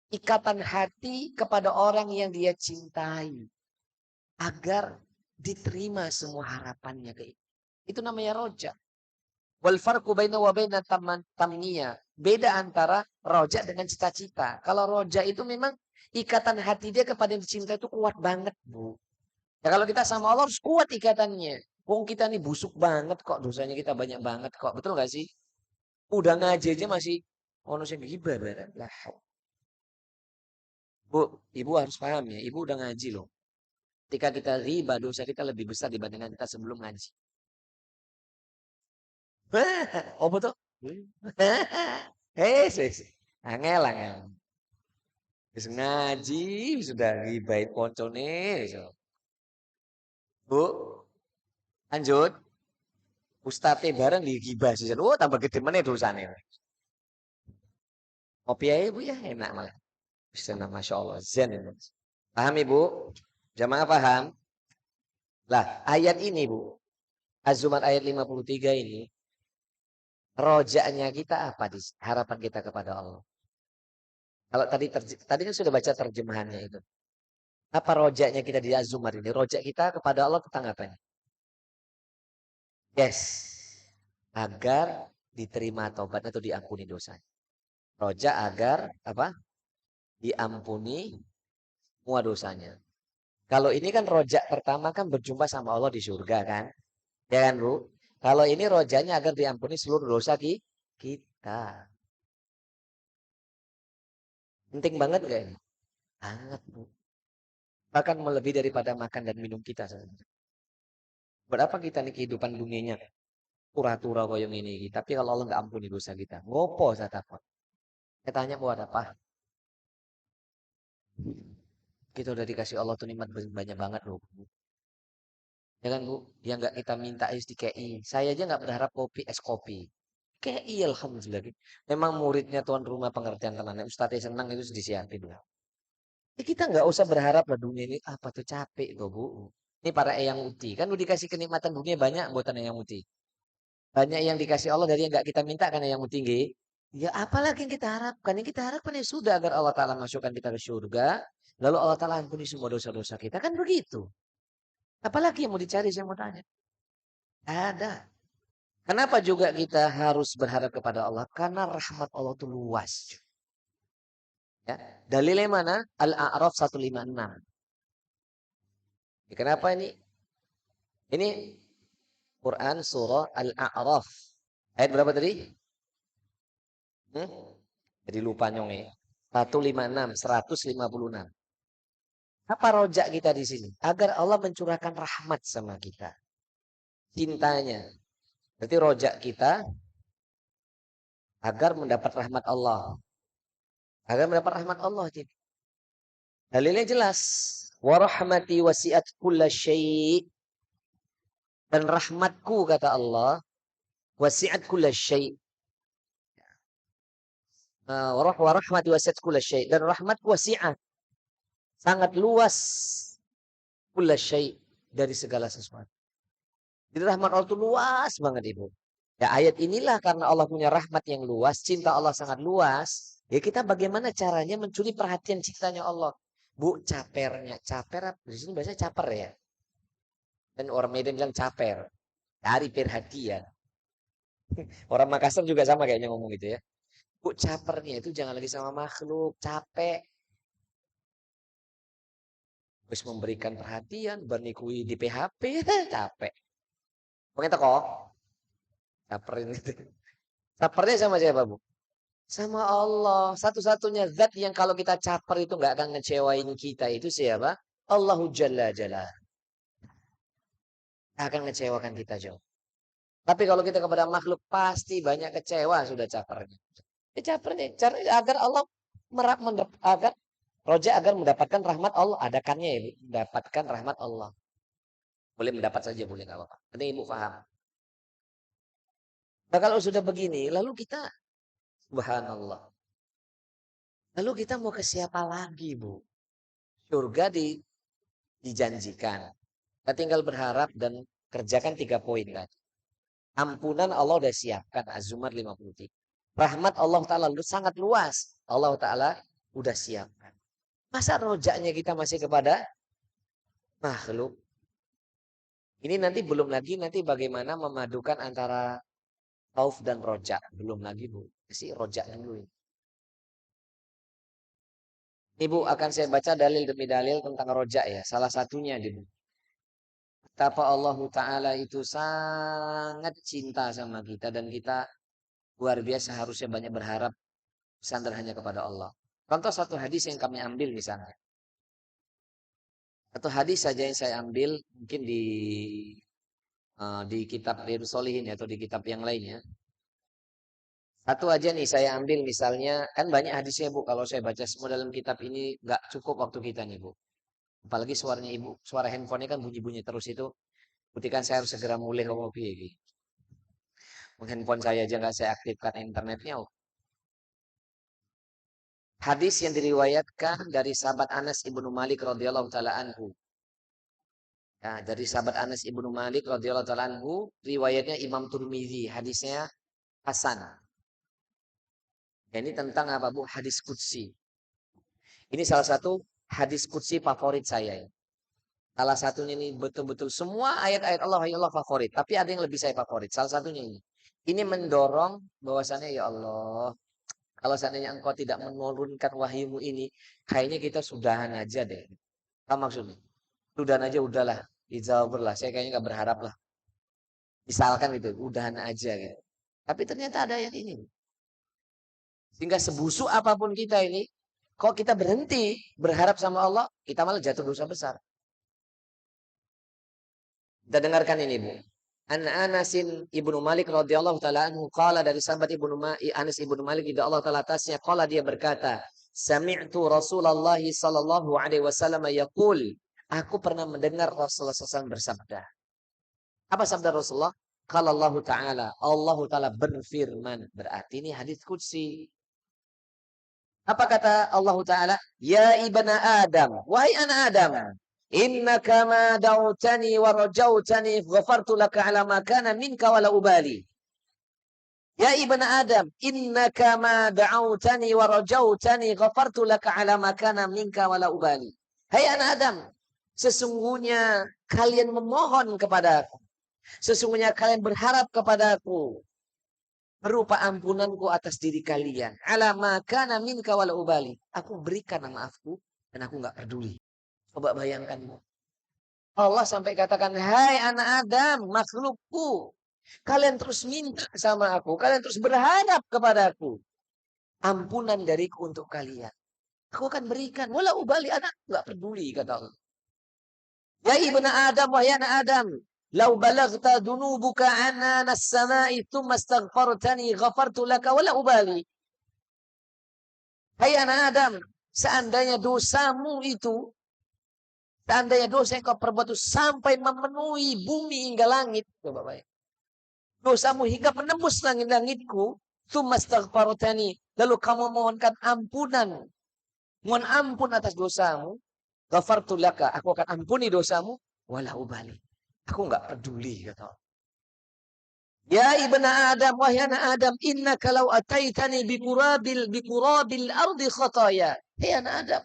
Ikatan hati kepada orang yang dia cintai. Agar diterima semua harapannya ke itu. Itu namanya rojak. Wal farqu baina wa baina tamniya. Beda antara rojak dengan cita-cita. Kalau rojak itu memang ikatan hati dia kepada yang dicintai itu kuat banget, Bu. Ya kalau kita sama Allah harus kuat ikatannya. Wong kita nih busuk banget kok, dosanya kita banyak banget kok. Betul gak sih? Udah ngaji aja masih ono sing gibah barang. Lah. Bu, ibu harus paham ya. Ibu udah ngaji loh. Ketika kita riba, dosa kita lebih besar dibandingkan kita sebelum ngaji. Oh betul? Angel. Wis ngaji, sudah ribain koncone. Bu, lanjut. Ustadz bareng digibah sih. Oh, tambah gede meneh dosane. Kopi aja Bu ya, enak malah. Bisa Masya Allah, zen ini. Paham Ibu? Jamaah paham? Lah, ayat ini Bu. Az-Zumar ayat 53 ini. Rojaknya kita apa? Harapan kita kepada Allah. Kalau tadi kan sudah baca terjemahannya itu. Apa rojaknya kita di Az-Zumar ini? Rojak kita kepada Allah tentang apa ini? Yes. Agar diterima taubat atau diampuni dosanya. Rojak agar apa? Diampuni semua dosanya. Kalau ini kan rojak pertama kan berjumpa sama Allah di surga kan? Ya kan Bu? Kalau ini rojaknya agar diampuni seluruh dosa kita. Penting banget gak ini? Sangat, Bu. Bahkan melebihi daripada makan dan minum kita. Berapa kita nih kehidupan dunianya? Tura-tura koyong ini. Tapi kalau Allah nggak ampuni dosa kita. Ngopo saya takut. Saya tanya buat apa? Kita udah dikasih Allah tuh nikmat banyak banget loh. Ya kan Bu? Yang nggak kita minta is di KI. Saya aja nggak berharap kopi es kopi. KI alhamdulillah. Memang muridnya tuan rumah pengertian tenan. Ustadznya senang itu disiapin lah. Ya, kita nggak usah berharap lah dunia ini apa tuh capek tuh Bu. Ini para eyang uti. Kan udah dikasih kenikmatan dunia banyak buatan eyang uti. Banyak yang dikasih Allah dari yang nggak kita minta kan eyang uti nggih. Ya apalagi yang kita harapkan. Yang kita harapkan ya sudah agar Allah Ta'ala masukkan kita ke surga. Lalu Allah Ta'ala ampuni semua dosa-dosa kita. Kan begitu. Apalagi yang mau dicari saya mau tanya. Ada. Kenapa juga kita harus berharap kepada Allah? Karena rahmat Allah itu luas. Ya. Dalilnya mana? Al-A'raf 156. Ya, kenapa ini? Ini Quran surah Al-A'raf. Ayat berapa tadi? Jadi lupa nyong ya. 156, 156. Apa rojak kita di sini? Agar Allah mencurahkan rahmat sama kita. Cintanya. Berarti rojak kita agar mendapat rahmat Allah. Agar mendapat rahmat Allah. Dalilnya jelas. Warahmati wasi'at kulla syai'. Dan rahmatku kata Allah. Wasi'at kulla syai'. Warahmati wasi'at kulla syai'. Dan rahmatku wasi'at. Sangat luas. Kulla syai' dari segala sesuatu. Jadi rahmat Allah itu luas banget Ibu. Ya ayat inilah karena Allah punya rahmat yang luas. Cinta Allah sangat luas. Ya kita bagaimana caranya mencuri perhatian cintanya Allah. Bu, capernya. Caper, di sini biasanya caper ya. Dan orang Medan bilang caper. Cari perhatian. Orang Makassar juga sama kayaknya ngomong gitu ya. Bu, capernya itu jangan lagi sama makhluk. Capek. Terus memberikan perhatian. Bernikui di PHP. Capek. Pokoknya kok. Caperin gitu. Capernya sama siapa Bu? Sama Allah. Satu-satunya zat yang kalau kita caper itu nggak akan ngecewain kita itu siapa? Allahu Jalla Jalla. Akan ngecewakan kita jauh. Tapi kalau kita kepada makhluk pasti banyak kecewa sudah capernya. Ya capernya agar Allah agar roja agar mendapatkan rahmat Allah. Adakannya ya, mendapatkan rahmat Allah. Boleh mendapat saja boleh nggak apa-apa. Penting Ibu paham. Nah kalau sudah begini, lalu kita subhanallah. Lalu kita mau ke siapa lagi, Bu? Surga dijanjikan. Kita tinggal berharap dan kerjakan 3 poin tadi. Ampunan Allah udah siapkan. Az-Zumar 53. Rahmat Allah Ta'ala sangat luas. Allah Ta'ala udah siapkan. Masa rojaknya kita masih kepada makhluk? Ini nanti belum lagi nanti bagaimana memadukan antara khauf dan rojak. Belum lagi Bu. Si rojak dulu ini. Ibu akan saya baca dalil demi dalil tentang rojak ya. Salah satunya di betapa Allah Ta'ala itu sangat cinta sama kita. Dan kita luar biasa harusnya banyak berharap bersandar hanya kepada Allah. Contoh satu hadis yang kami ambil misalnya. Satu hadis saja yang saya ambil mungkin di kitab Riyadhus Shalihin atau di kitab yang lainnya. Satu aja nih saya ambil misalnya. Kan banyak hadisnya Bu. Kalau saya baca semua dalam kitab ini nggak cukup waktu kita nih Bu. Apalagi suaranya Ibu. Suara handphonenya kan bunyi-bunyi terus itu. Buktikan saya harus segera mulai ngomong gitu. Handphone saya aja nggak saya aktifkan internetnya. Hadis yang diriwayatkan dari sahabat Anas ibnu Malik radhiyallahu taala anhu. Ya, dari sahabat Anas ibnu Malik radhiyallahu taala anhu, riwayatnya Imam Turmizi, hadisnya Hasan. Ya, ini tentang apa Bu? Hadis qudsi. Ini salah satu hadis qudsi favorit saya. Salah satunya ini betul-betul semua ayat-ayat Allah ya Allah favorit, tapi ada yang lebih saya favorit. Salah satunya ini. Ini mendorong bahwasannya ya Allah, kalau seandainya engkau tidak menurunkan wahyumu ini, kayaknya kita sudahan aja deh. Apa maksudnya? Sudahan aja udahlah, dijawab lah. Saya kayaknya nggak berharap lah. Misalkan gitu, udahan aja gitu. Tapi ternyata ada ayat ini. Sehingga sebusuk apapun kita ini, Kok kita berhenti berharap sama Allah, kita malah jatuh dosa besar. Kita dengarkan ini, Bu. An Anasin Ibnu Malik radhiyallahu taala anhu qala, dari sahabat Anas Ibnu Malik radhiyallahu Allah taala atasnya, qala, dia berkata, sami'tu Rasulullah sallallahu alaihi wasallam yaqul, aku pernah mendengar Rasulullah SAW bersabda. Apa sabda Rasulullah? Qala Allah taala, Allah taala berfirman, berarti ini hadis qudsi. Apa kata Allah taala? Ya ibna Adam, wahai anak Adam, innaka ma da'utani wa rajautani ghafartu laka ala ma kana minka wala ubali. Ya ibnu Adam, innaka ma da'utani wa rajautani ghafartu laka ala ma kana minka wala ubali. Hai anak Adam, sesungguhnya kalian memohon kepadaku. Sesungguhnya kalian berharap kepadaku berupa ampunanku atas diri kalian. Ala ma kana minka wala ubali. Aku berikan maafku dan aku enggak peduli. Coba bayangkan. Allah sampai katakan, hai anak Adam, makhlukku. Kalian terus minta sama aku. Kalian terus berharap kepadaku. Ampunan dariku untuk kalian. Aku akan berikan. Wala ubali, anak enggak peduli, kata Allah. Ya ibnu Adam, wahai anak Adam. Lau balagta dunubuka ananas samai thumma astaghfartani ghafartu laka wala ubali. Hai anak Adam, seandainya dosamu itu, seandainya dosa yang kau perbuat itu sampai memenuhi bumi hingga langit. Coba bayang. Dosamu hingga menembus langit-langitku. Tsumastaghfartani. Lalu kamu mohonkan ampunan. Mohon ampun atas dosamu. Ghafartu laka. Aku akan ampuni dosamu. Wala ubali. Aku enggak peduli, kata Allah. Ya ibna Adam, wahai anak Adam, innaka law ataitani bikurabil ardi khataya. Hei anak Adam,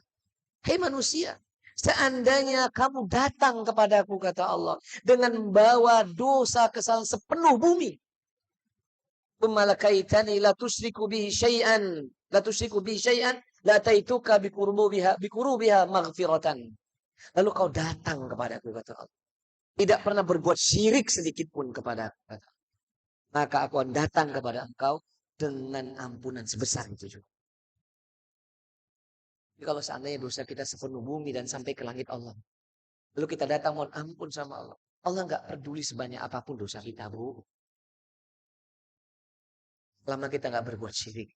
hei manusia, seandainya kamu datang kepadaku, kata Allah, dengan membawa dosa kesalahan sepenuh bumi. Malakaitani la tusyriku bihi syai'an, la taituka bikurubiha maghfiratan. Lalu kau datang kepadaku, kata Allah. Tidak pernah berbuat syirik sedikit pun kepada aku, kata Allah. Maka aku akan datang kepada engkau dengan ampunan sebesar itu juga. Jadi kalau seandainya dosa kita sepenuh bumi dan sampai ke langit Allah, lalu kita datang mohon ampun sama Allah, Allah nggak peduli sebanyak apapun dosa kita, Bu. Selama kita nggak berbuat syirik,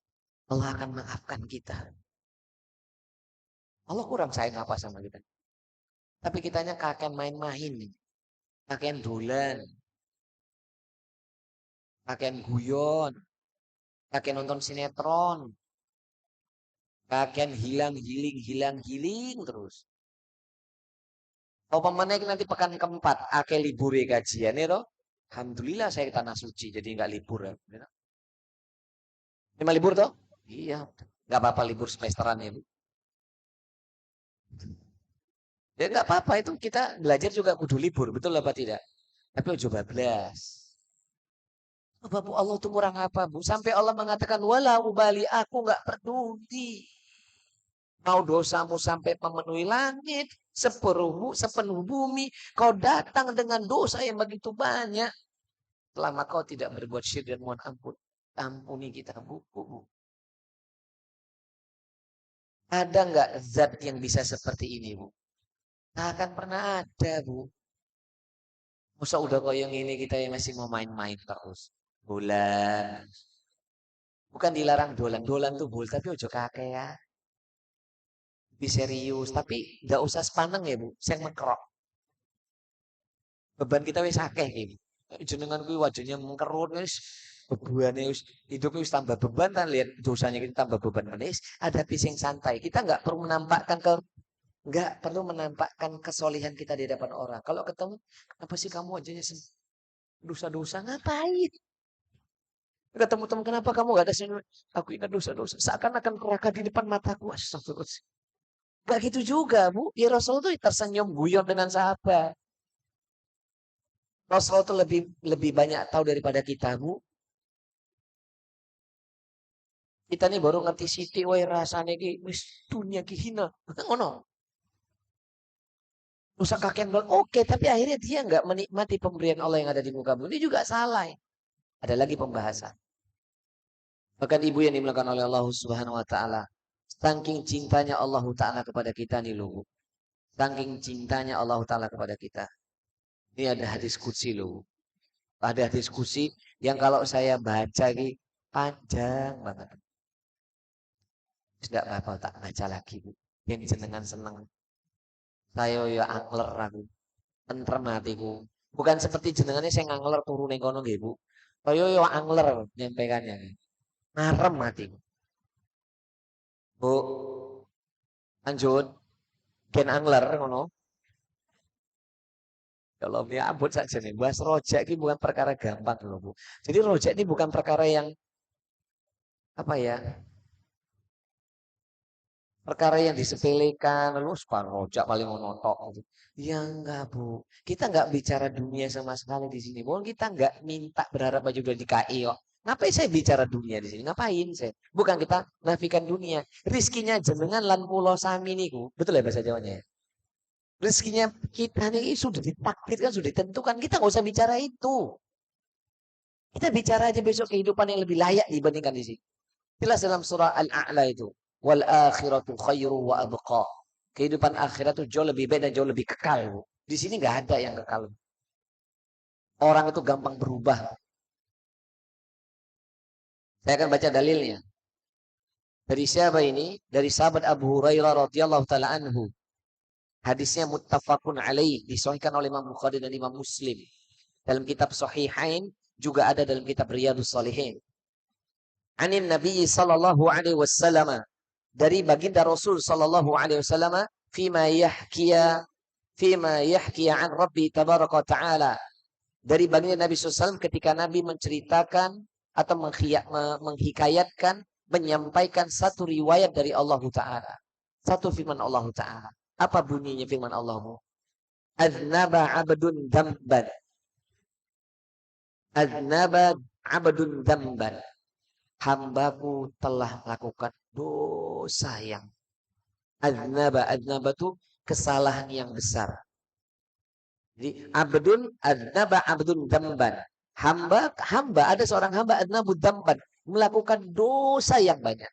Allah akan maafkan kita. Allah kurang sayang apa sama kita? Tapi kitanya kakek main-main, kakek dolan, kakek guyon, kakek nonton sinetron, kakek hilang-hiling terus. Oh pemenang nanti pekan keempat, akeh libur kajian ya toh. Alhamdulillah saya ke tanah suci, jadi nggak libur ya. Lima libur toh? Iya, nggak apa-apa libur semesteran ya Bu. Ya nggak apa-apa, itu kita belajar juga kudu libur, betul apa tidak? Tapi ojo bablas. Bu, Allah tuh kurang apa Bu? Sampai Allah mengatakan wala ubali, aku nggak peduli. Mau dosamu sampai memenuhi langit, sepenuh bumi, kau datang dengan dosa yang begitu banyak. Selama kau tidak berbuat syirik dan mohon ampun, ampuni kita, Bu. Ada nggak zat yang bisa seperti ini, Bu? Nah, akan pernah ada, Bu. Masa udah yang ini kita yang masih mau main-main terus. Dolan. Bukan dilarang dolan. Dolan tuh boleh, tapi ojo kakek ya. Lebih serius. Tapi nggak usah sepaneng ya, Bu. Saya mekerok. Beban kita wis akeh iki. Jenengan kuwi wajahnya mengkerut wis bebannya wis hidupnya wis tambah beban kan, lihat dosanya kita tambah beban manis, ada pising santai. Kita nggak perlu menampakkan kesolihan kita di hadapan orang. Kalau ketemu, kenapa sih kamu wajahnya dosa-dosa, ngapain? Ketemu teman, kenapa kamu gak ada senyum? Aku ingat dosa-dosa. Seakan-akan neraka di depan mataku. Astagfirullah. Gak gitu juga, Bu. Ya Rasul itu tersenyum guyon dengan sahabat. Rasul itu lebih banyak tahu daripada kita, Bu. Kita nih baru ngerti siti, wah rasanya ki wis dunia ki hina. Ngono. Dosa kakek bilang, oke, tapi akhirnya dia nggak menikmati pemberian Allah yang ada di muka bumi. Ini juga salah. Ada lagi pembahasan. Bahkan ibu yang dimuliakan oleh Allah Subhanahu wa taala, Saking cintanya Allah Ta'ala kepada kita nih loh. Saking cintanya Allah Ta'ala kepada kita. Ini ada hadis qudsi loh. Ada hadis qudsi yang kalau saya baca ini panjang banget. Tidak apa-apa tak baca lagi Bu. Yang jenengan seneng. Saya ya angler aku. Tentrem hatiku. Bukan seperti jenengannya saya ngangler turun yang kono nggih Bu. Saya ya angler nyampaikannya. Ngarem hatiku. Bu, lanjut. Gen angler ngono. Kalau ya ampun saja nih, bahas rojak ini bukan perkara gampang loh Bu. Jadi rojak ini bukan perkara yang apa ya, perkara yang disepelekan, lalu separuh rojak paling monotok gitu. Ya enggak Bu, kita enggak bicara dunia sama sekali di sini. Bukan kita enggak minta berharap baju udah di KI kok. Ngapain saya bicara dunia di sini? Ngapain saya? Bukan kita nafikan dunia. Rizkinya jenengan lan pulau sami niku. Betul ya bahasa Jawanya ya? Rezekinya kita nih sudah ditakdirkan, sudah ditentukan. Kita nggak usah bicara itu. Kita bicara aja besok kehidupan yang lebih layak dibandingkan di sini. Jelas dalam surah Al-A'la itu. Wal akhiratu khairu wa abqa. Kehidupan akhirat itu jauh lebih baik dan jauh lebih kekal. Di sini nggak ada yang kekal. Orang itu gampang berubah. Saya akan baca dalilnya. Dari siapa ini? Dari sahabat Abu Hurairah radhiyallahu taala anhu. Hadisnya muttafaqun alaih, disahihkan oleh Imam Bukhari dan Imam Muslim. Dalam kitab Sahihain juga ada dalam kitab Riyadhus Shalihin. Anin Nabi sallallahu alaihi wasallam, dari baginda Rasul sallallahu alaihi wasallam, fima yahkiya an Rabbi tabaraka taala. Dari baginda Nabi SAW ketika Nabi menceritakan atau menghikayatkan, menyampaikan satu riwayat dari Allah Ta'ala. Satu firman Allah Ta'ala. Apa bunyinya firman Allah? Aznaba abdun damban. Aznaba abdun damban. Hambaku telah melakukan dosa yang aznaba itu kesalahan yang besar. Jadi abdun damban. Hamba ada seorang hamba aznabud damban, melakukan dosa yang banyak.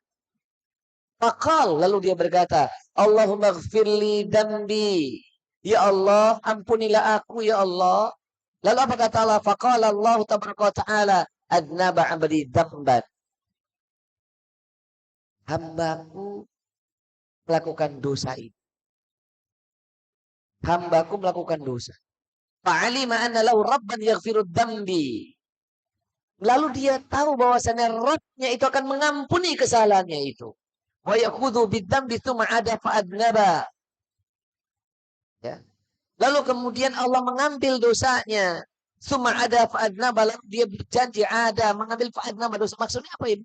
Fakal, lalu dia berkata, Allahumma gfirli dambi. Ya Allah, ampunilah aku ya Allah. Lalu apa kata Allah? Fakal Allah ta'ala, adnaba abdi damban. Hambaku melakukan dosa ini. Hambaku melakukan dosa. Fa'alima anna lahu rabban yaghfirud dambi. Lalu dia tahu bahwasannya Rabbnya itu akan mengampuni kesalahannya itu. Wa yakhudhu bidzambi tsumma ada fa'adnaba. Ya. Lalu kemudian Allah mengambil dosanya. Tsumma ada fa'adnaba, lalu dia berjanji ada mengambil fa'adnaba dosa. Maksudnya apa ini?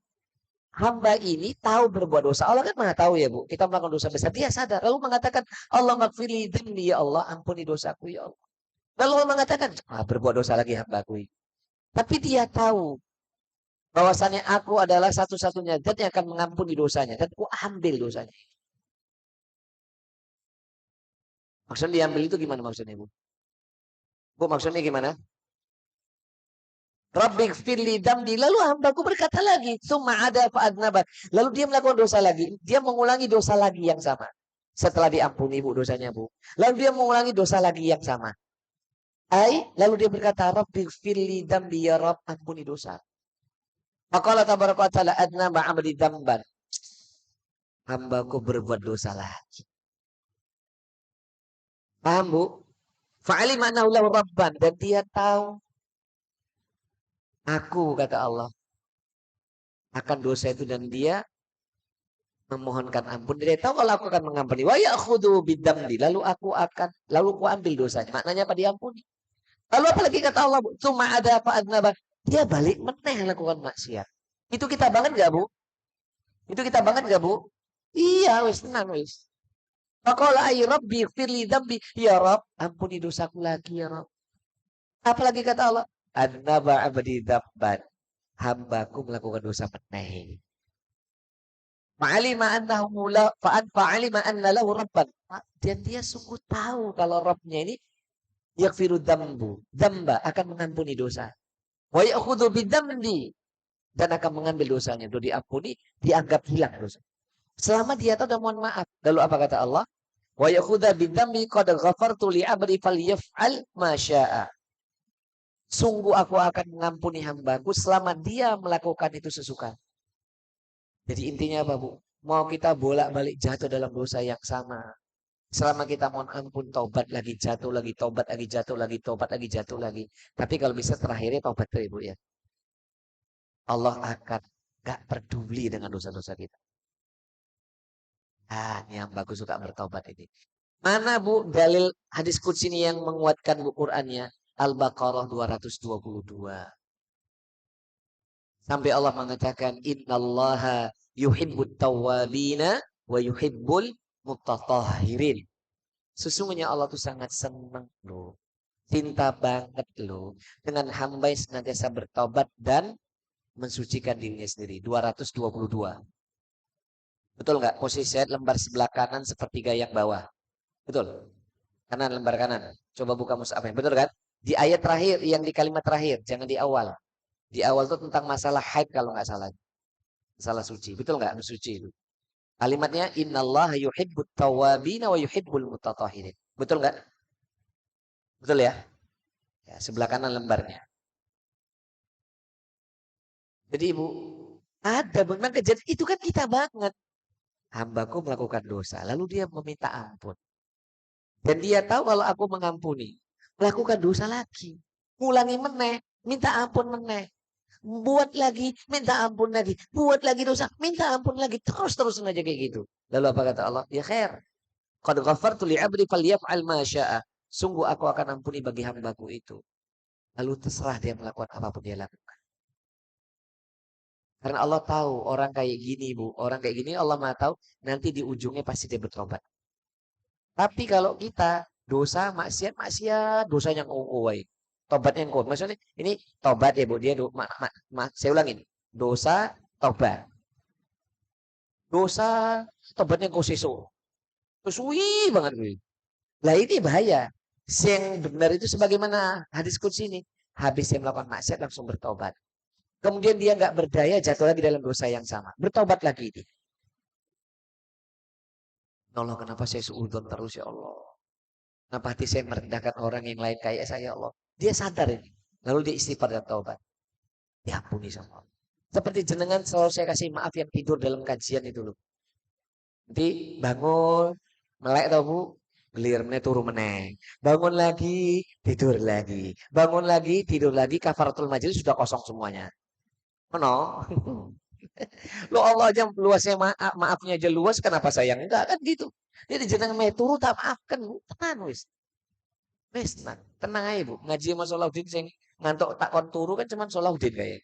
Hamba ini tahu berbuat dosa. Allah kan Maha tahu ya Bu. Kita melakukan dosa besar. Dia sadar. Lalu mengatakan, Allah maghfirli dzambi ya Allah, ampuni dosaku ya Allah. Lalu Allah mengatakan, berbuat dosa lagi hambaku ini. Tapi dia tahu bahwasannya aku adalah satu-satunya zat yang akan mengampuni dosanya. Dan aku ambil dosanya. Maksudnya diambil itu gimana maksudnya Bu? Bu maksudnya gimana? Rabbi gfirli dambi. Lalu hambaku berkata lagi. Summa ada fa'adnabat. Lalu dia melakukan dosa lagi. Dia mengulangi dosa lagi yang sama. Setelah diampuni Bu dosanya Bu. Lalu dia mengulangi dosa lagi yang sama. Lalu dia berkata, Rabbi gfirli dambi ya Rabb, ampuni dosa. Maka tabaraka ta'ala adna ma'amri damban. Hambaku berbuat dosa lagi. Paham Bu? Fa'alima annahu lahu rabban. Dan dia tahu. Aku kata Allah. Akan dosa itu dan dia memohonkan ampun. Dia tahu kalau aku akan mengampuni. Wa ya'khudhu bidamdi. Lalu aku ambil dosanya. Maknanya apa? Diampuni. Lalu apalagi kata Allah, cuma ada apa adnaba. Dia balik meneh lakukan maksiat. Itu kita banget gak Bu? Itu kita banget gak Bu? Iya wis, tenang wis. Faqala ay rabbi firli dambi. Ya Rabb, ampuni dosaku lagi ya Rabb. Apalagi kata Allah, adnaba abdi damban. Hambaku melakukan dosa meneh. Fa'alima annahu la fa'alima anna lahu rabban. Dan dia sungguh tahu kalau Rabbnya ini yaghfiru dzamba akan mengampuni dosa. Wa ya'khudhu bidzambi dan akan mengambil dosanya. Itu diampuni, dianggap hilang dosa. Selama dia tahu dan mohon maaf. Lalu apa kata Allah? Wa yakhudha bidzambi qad ghafartu li 'abdi falyaf'al ma syaa. Sungguh aku akan mengampuni hambaku selama dia melakukan itu sesuka. Jadi intinya apa, Bu? Mau kita bolak-balik jatuh dalam dosa yang sama. Selama kita mohon ampun, taubat lagi, jatuh lagi, taubat lagi, jatuh lagi, taubat lagi, jatuh lagi. Tapi kalau bisa terakhirnya taubat tuh, Ibu ya. Allah akan gak peduli dengan dosa-dosa kita. Ah, ini yang bagus suka bertobat ini. Mana Bu dalil hadis qudsi ini yang menguatkan Bu Qur'annya? Al-Baqarah 222. Sampai Allah mengatakan innallaha yuhibbut tawwabina wa yuhibbul mutatahhirin. Sesungguhnya Allah tuh sangat senang loh. Cinta banget loh dengan hamba yang senantiasa bertobat dan mensucikan dirinya sendiri. 222. Betul nggak? Posisi ayat lembar sebelah kanan sepertiga yang bawah. Betul. Kanan lembar kanan. Coba buka mushafnya. Betul kan? Di ayat terakhir, yang di kalimat terakhir, jangan di awal. Di awal itu tentang masalah haid kalau nggak salah. Masalah suci. Betul nggak? Suci itu. Kalimatnya innallaha yuhibbut tawwabina wa yuhibbul mutatahhirin. Betul nggak? Betul ya? Ya, sebelah kanan lembarnya. Jadi Ibu, ada memang kejadian itu kan kita banget. Hambaku melakukan dosa, lalu dia meminta ampun. Dan dia tahu kalau aku mengampuni, melakukan dosa lagi. Ulangi meneh, minta ampun meneh. Buat lagi, minta ampun lagi. Buat lagi dosa, minta ampun lagi. Terus aja kayak gitu. Lalu apa kata Allah? Ya khair. Qad ghafartu li 'abdi falyaf'al ma syaa. Sungguh aku akan ampuni bagi hambaku itu. Lalu terserah dia melakukan apapun dia lakukan. Karena Allah tahu orang kayak gini, Bu. Orang kayak gini Allah Maha tahu nanti di ujungnya pasti dia bertobat. Tapi kalau kita dosa, maksiat, dosanya ngowai. Tobatnya ngowai. Maksudnya ini tobat ya, Bu. Dia saya ulangin. Dosa, tobat. Dosa, tobatnya kau sesu. Terus wih banget. Wih. Lah ini bahaya. Yang benar itu sebagaimana hadis qudsi ini. Habis dia melakukan maksiat langsung bertobat. Kemudian dia nggak berdaya jatuh lagi dalam dosa yang sama. Bertobat lagi ini. Ya Allah, kenapa saya suudzon terus ya Allah? Kenapa hati saya merendahkan orang yang lain kayak saya ya Allah? Dia sadar ini. Lalu dia istighfar dan taubat. Diampuni sama Allah. Seperti jenengan selalu saya kasih maaf yang tidur dalam kajian itu loh. Nanti bangun, melek tau Bu, gelir meneh turu meneh. Bangun lagi, tidur lagi. Bangun lagi, tidur lagi, kafaratul majelis sudah kosong semuanya. Mana? Lo Allah aja luasnya maafnya aja luas, kenapa saya enggak kan gitu. Jadi jenengan meh turu tak maafkan Bu, tenang wis. Wis tenang aja Bu. Ngaji sama Salahuddin sing ngantuk tak kon turu kan cuman Salahuddin kayak.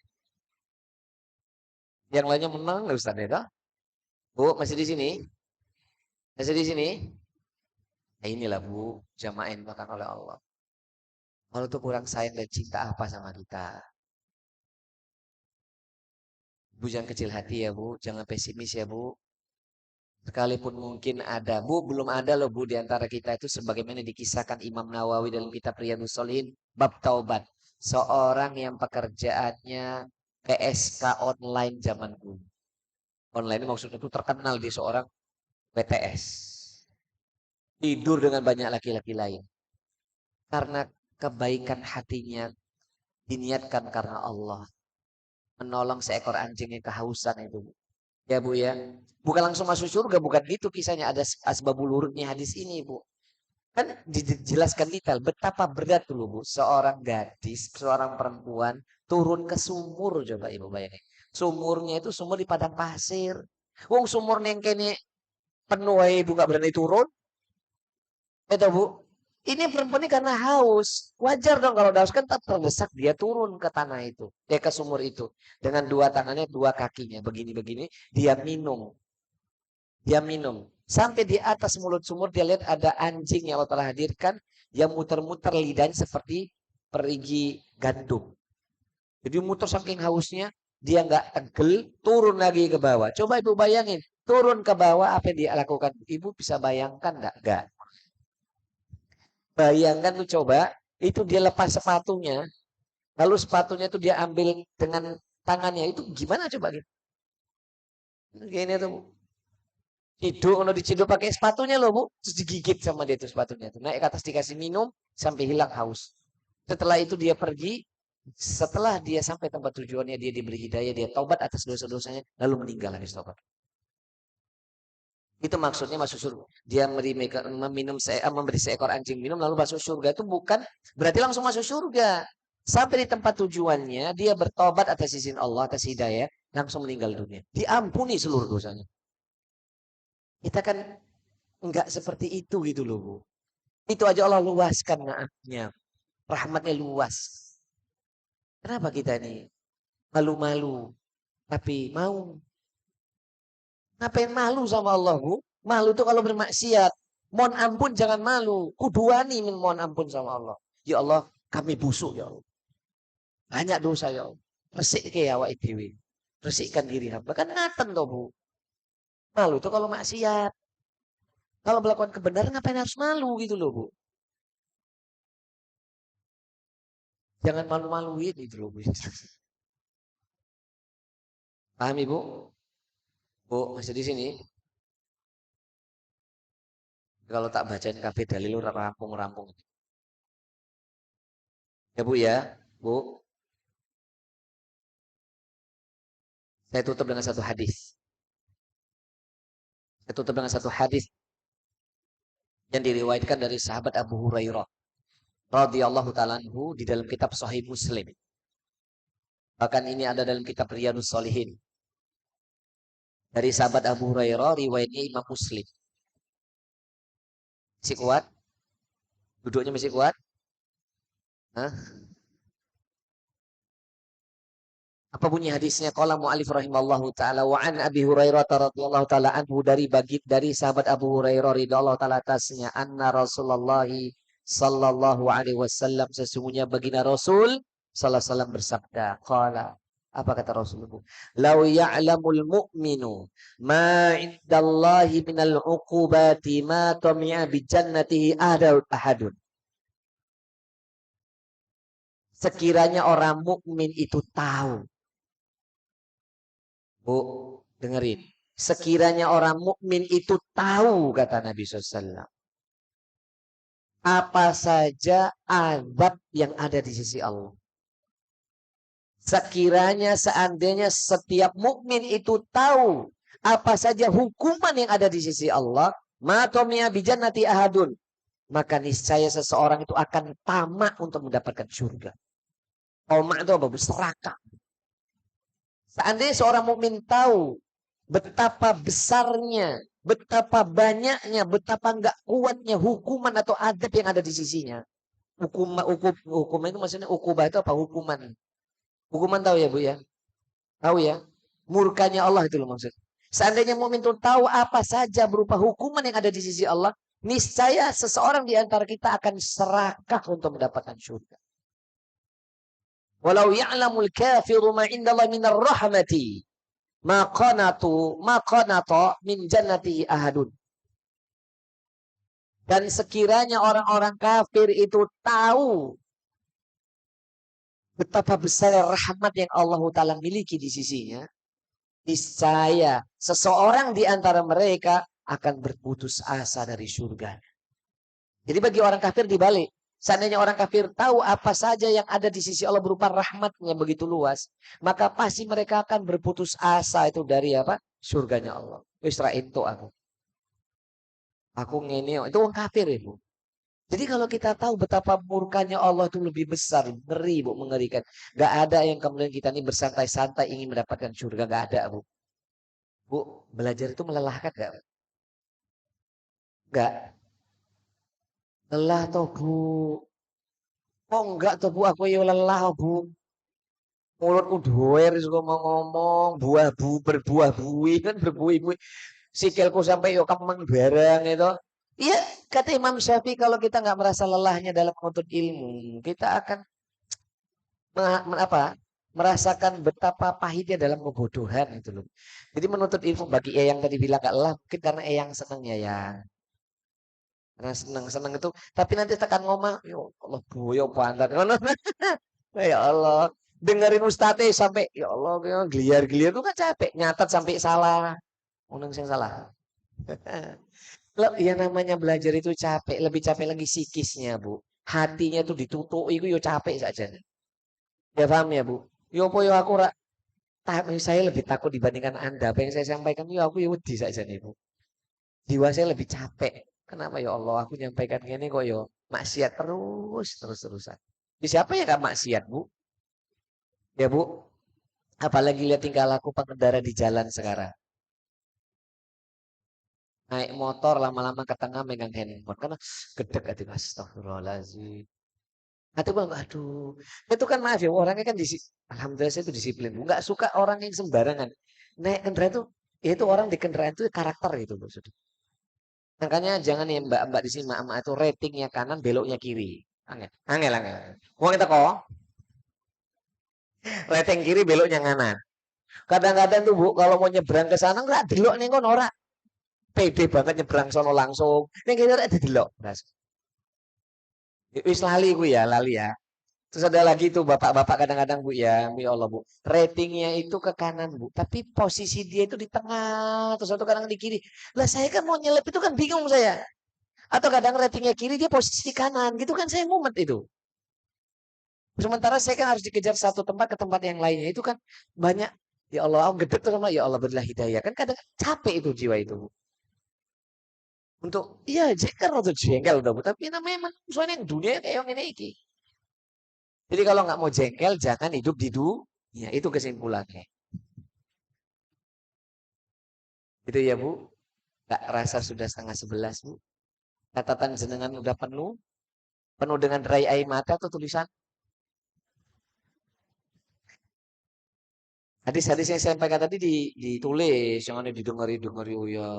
Yang lainnya menang Ustaz ya. Bu, masih di sini? Masih di sini? Nah inilah Bu, jamaah yang dimakan oleh Allah. Allah tuh kurang sayang dan cinta apa sama kita. Bu jangan kecil hati ya Bu, jangan pesimis ya Bu. Sekalipun mungkin ada, Bu belum ada loh Bu di antara kita itu sebagaimana dikisahkan Imam Nawawi dalam kitab Riyadhus Shalihin bab taubat. Seorang yang pekerjaannya PSK online zaman dulu. Online ini maksudnya itu terkenal di seorang PTS. Tidur dengan banyak laki-laki lain. Karena kebaikan hatinya diniatkan karena Allah. Menolong seekor anjing yang kehausan itu. Ya Bu ya. Bukan langsung masuk surga, bukan gitu kisahnya. Ada asbabul wurudnya hadis ini Bu. Kan dijelaskan detail betapa berat dulu Bu. Seorang gadis, seorang perempuan turun ke sumur coba Ibu bayangin. Sumurnya itu sumur di padang pasir. Wong sumur yang kene penuh Ibu gak berani turun. Itu Bu. Ini perempuan ini karena haus. Wajar dong kalau haus kan tak terdesak dia turun ke tanah itu. Dia ke sumur itu. Dengan dua tangannya, dua kakinya. Begini-begini. Dia minum. Dia minum. Sampai di atas mulut sumur dia lihat ada anjing yang Allah telah hadirkan. Yang muter-muter lidahnya seperti perigi gandum. Jadi muter saking hausnya. Dia nggak tegel. Turun lagi ke bawah. Coba Ibu bayangin. Turun ke bawah apa yang dia lakukan. Ibu bisa bayangkan enggak? Enggak. Bayangkan tuh coba, itu dia lepas sepatunya, lalu sepatunya itu dia ambil dengan tangannya, itu gimana coba gitu? Gini tuh, Ciduk, kalau diciduk pakai sepatunya loh, Bu. Terus digigit sama dia tuh sepatunya. Tuh. Naik ke atas dikasih minum sampai hilang haus. Setelah itu dia pergi. Setelah dia sampai tempat tujuannya, dia diberi hidayah, dia taubat atas dosa-dosanya, lalu meninggal habis taubat. Itu maksudnya masuk surga. Dia memberi seekor anjing minum lalu masuk surga itu bukan berarti langsung masuk surga. Sampai di tempat tujuannya, dia bertobat atas izin Allah, atas hidayah, langsung meninggal dunia. Diampuni seluruh dosanya. Kita kan enggak seperti itu gitu loh, Bu. Itu aja Allah luaskan maafnya. Rahmatnya luas. Kenapa kita ini malu-malu tapi mau? Ngapain malu sama Allah, Bu? Malu itu kalau bermaksiat. Mohon ampun jangan malu. Kuduani mohon ampun sama Allah. Ya Allah, kami busuk ya Allah. Banyak dosa ya Allah. Resik ke awak dhewe. Resikkan diri hamba. Kan ngaten toh, Bu. Malu itu kalau maksiat. Kalau melakukan kebenaran ngapain harus malu gitu loh, Bu. Jangan malu-maluin itu loh, Bu. Paham Ibu? Bu, masih di sini? Kalau tak bacain kabeh dalil rampung-rampung. Ya Bu ya, Bu. Saya tutup dengan satu hadis. Saya tutup dengan satu hadis yang diriwayatkan dari sahabat Abu Hurairah radhiyallahu taala anhu di dalam kitab Sahih Muslim. Bahkan ini ada dalam kitab Riyadhus Shalihin. Dari sahabat Abu Hurairah riwayatnya Imam Muslim. Masih kuat? Duduknya masih kuat? Hah? Apa bunyi hadisnya? Qala mu'alif rahimallahu taala wa an Abi Hurairah radhiyallahu taala anhu dari sahabat Abu Hurairah radhiyallahu taala atasnya anna Rasulullah sallallahu alaihi wasallam sesungguhnya baginda Rasul sallallahu alaihi wasallam bersabda qala apa kata Rasulullah? Lau ya'lamul mu'minu ma indallahi minal uqubati ma tami'a bi jannatihi ahadun. Sekiranya orang mukmin itu tahu. Bu, dengerin. Sekiranya orang mukmin itu tahu, kata Nabi SAW. Apa saja azab yang ada di sisi Allah. Sekiranya seandainya setiap mukmin itu tahu apa saja hukuman yang ada di sisi Allah, matomiya bijannati ahadun, maka niscaya seseorang itu akan tamak untuk mendapatkan surga. Tamak itu apa? Serakah. Seandainya seorang mukmin tahu betapa besarnya, betapa banyaknya, betapa enggak kuatnya hukuman atau adab yang ada di sisinya. Hukuman itu maksudnya ukubah itu apa? Hukuman. Hukuman tahu ya Bu ya? Tahu ya? Murkanya Allah itu loh maksud. Seandainya mukmin itu tahu apa saja berupa hukuman yang ada di sisi Allah, niscaya seseorang di antara kita akan serakah untuk mendapatkan surga. Walau ya'lamul kafiru ma indallahi minar rahmati ma qanata min jannati ahadun. Dan sekiranya orang-orang kafir itu tahu betapa besar rahmat yang Allah Ta'ala miliki di sisinya, niscaya seseorang di antara mereka akan berputus asa dari surga. Jadi bagi orang kafir dibalik. Seandainya orang kafir tahu apa saja yang ada di sisi Allah berupa rahmatnya begitu luas, maka pasti mereka akan berputus asa itu dari apa? Surganya Allah. Israel itu aku. Aku ngene, itu orang kafir itu. Jadi kalau kita tahu betapa murkanya Allah itu lebih besar, ngeri Bu, mengerikan. Gak ada yang kemudian kita ini bersantai-santai ingin mendapatkan surga, gak ada Bu. Bu, belajar itu melelahkan gak? Gak. Lelah toh Bu. Oh enggak toh Bu, aku ya lelah Bu. Mulutku doer suka mau ngomong, berbuah bui kan berbuih-buih. Sikilku sampai yo kemeng barang itu. Iya, kata Imam Syafi'i kalau kita nggak merasa lelahnya dalam menuntut ilmu, kita akan merasakan betapa pahitnya dalam kebodohan itu loh. Jadi menuntut ilmu bagi yang tadi bilang gak lelah, mungkin karena yang senang ya. Karena senang itu, tapi nanti tekan ngomong, ya Allah boyo pantat. Ya Allah, dengerin ustadz sampai ya Allah gliar-gliar itu kan capek, nyatat sampai salah. Unang sing salah. Yang namanya belajar itu capek, lebih capek lagi psikisnya, Bu. Hatinya tuh ditutup, itu yo capek saja. Ya paham ya, Bu? Yo apa yo aku saya lebih takut dibandingkan Anda. Apa yang saya sampaikan yo aku yo wedi saja nih, Bu. Jiwa saya lebih capek. Kenapa ya Allah aku nyampaikan gini kok yo maksiat terus-terusan. Di siapa ya kan maksiat, Bu? Ya, Bu. Apalagi lihat tingkah laku pengendara di jalan sekarang. Naik motor lama-lama ke tengah megang handphone. Karena gedek hati. Astagfirullahaladzim. Atau bang, aduh. Itu kan maaf ya, orangnya kan alhamdulillah saya itu disiplin. Enggak suka orang yang sembarangan. Naik kendaraan itu, ya itu orang di kendaraan itu karakter gitu loh. Sudah. Makanya jangan ya mbak-mbak di sini, mak-mak itu ratingnya kanan, beloknya kiri. Angel, angel, angel. Uang kita kok, rating kiri, beloknya kanan. Kadang-kadang tuh Bu, kalau mau nyebrang ke sana, enggak delok nih kon ora. Pede banget nyebrang sono langsung. Ning kene ada delok. Wis lali ku ya, lali ya. Terus ada lagi tuh bapak-bapak kadang-kadang Bu ya Allah Bu. Ratingnya itu ke kanan Bu. Tapi posisi dia itu di tengah. Terus satu kadang di kiri. Lah saya kan mau nyelip itu kan bingung saya. Atau kadang ratingnya kiri dia posisi di kanan. Gitu kan saya mumet itu. Sementara saya kan harus dikejar satu tempat ke tempat yang lainnya. Itu kan banyak. Ya Allah, aku gede tuh sama ya Allah berilah hidayah. Kan kadang capek itu jiwa itu Bu. Untuk, iya jengkel atau jengkel udah Bu. Tapi namanya manusia yang dunia kayak yang ini iki. Jadi kalau nggak mau jengkel, jangan hidup di dunia. Itu kesimpulannya. Itu ya Bu. Tak rasa sudah setengah 11 Bu. Catatan jenengan udah penuh. Penuh dengan derai air mata atau tulisan. Hadis-hadis yang saya sampaikan tadi ditulis. Jangan didengari-dengari. Oh ya.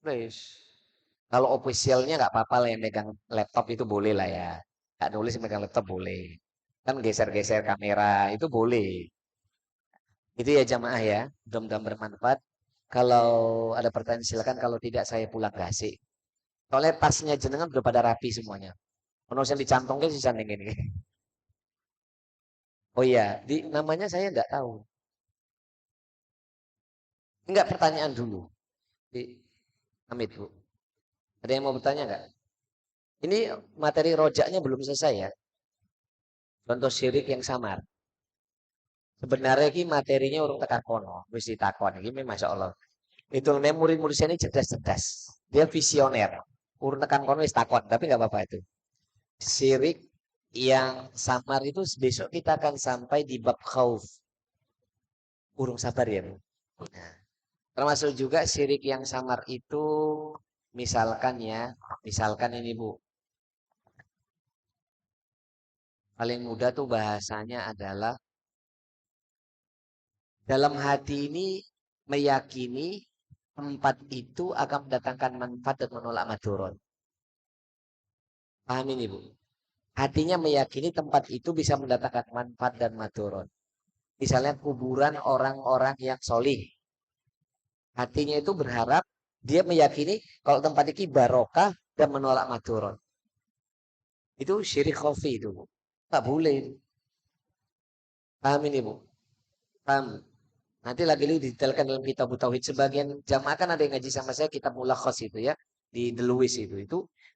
Tulis. Kalau officialnya nggak apa-apa lah yang megang laptop itu boleh lah ya. Nggak nulis yang megang laptop boleh. Kan geser-geser kamera itu boleh. Itu ya jamaah ya. Mudah-mudahan bermanfaat. Kalau ada pertanyaan silakan. Kalau tidak saya pulang kasih. Soalnya tasnya jenengan udah pada rapi semuanya. Menurut yang dicantongnya sih canting ini. Oh iya, namanya saya nggak tahu. Enggak pertanyaan dulu. Di Amit Bu. Ada yang mau bertanya nggak? Ini materi rojaknya belum selesai ya. Contoh syirik yang samar. Sebenarnya ini materinya urung tekan kono. Wis ditakon. Ini Masya Allah. Itu namanya murid-murid saya ini cerdas-cerdas. Dia visioner. Urung tekan kono wis takon. Tapi nggak apa-apa itu. Syirik yang samar itu besok kita akan sampai di bab khauf. Urung sabar ya Bu. Nah, termasuk juga syirik yang samar itu misalkan ya, misalkan ini Bu. Paling mudah tuh bahasanya adalah dalam hati ini meyakini tempat itu akan mendatangkan manfaat dan menolak madorot. Paham ini Bu? Hatinya meyakini tempat itu bisa mendatangkan manfaat dan madorot. Misalnya kuburan orang-orang yang solih. Hatinya itu berharap, dia meyakini kalau tempat ini barokah dan menolak madorot. Itu syirik khafi itu Bu. Tak boleh. Paham ini Bu? Paham? Nanti lagi didetailkan dalam kitab Tauhid. Sebagian jamaah kan ada yang ngaji sama saya kitab Mulakhas itu ya. Di Deluis itu.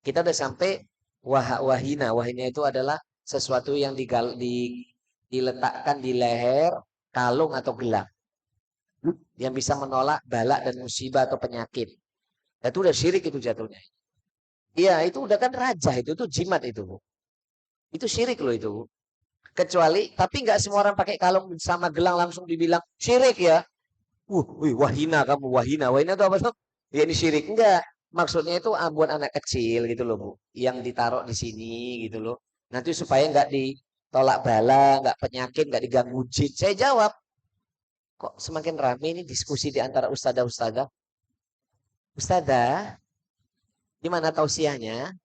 Kita udah sampai wahina. Wahina itu adalah sesuatu yang diletakkan di leher, kalung atau gelang. Yang bisa menolak balak dan musibah atau penyakit. Itu udah syirik itu jatuhnya. Iya itu udah kan raja itu jimat itu Bu. Itu syirik loh itu Bu. Kecuali, tapi nggak semua orang pakai kalung sama gelang langsung dibilang syirik ya. Wahina kamu wahina. Wahina itu apa tuh? Ya ini syirik enggak. Maksudnya itu buat anak kecil gitu loh Bu. Yang ditaruh di sini gitu loh. Nanti supaya nggak ditolak bala, nggak penyakit, nggak diganggu jin. Saya jawab, kok semakin ramai ini diskusi di antara ustadzah-ustadzah. Ustadzah, gimana tausiahnya?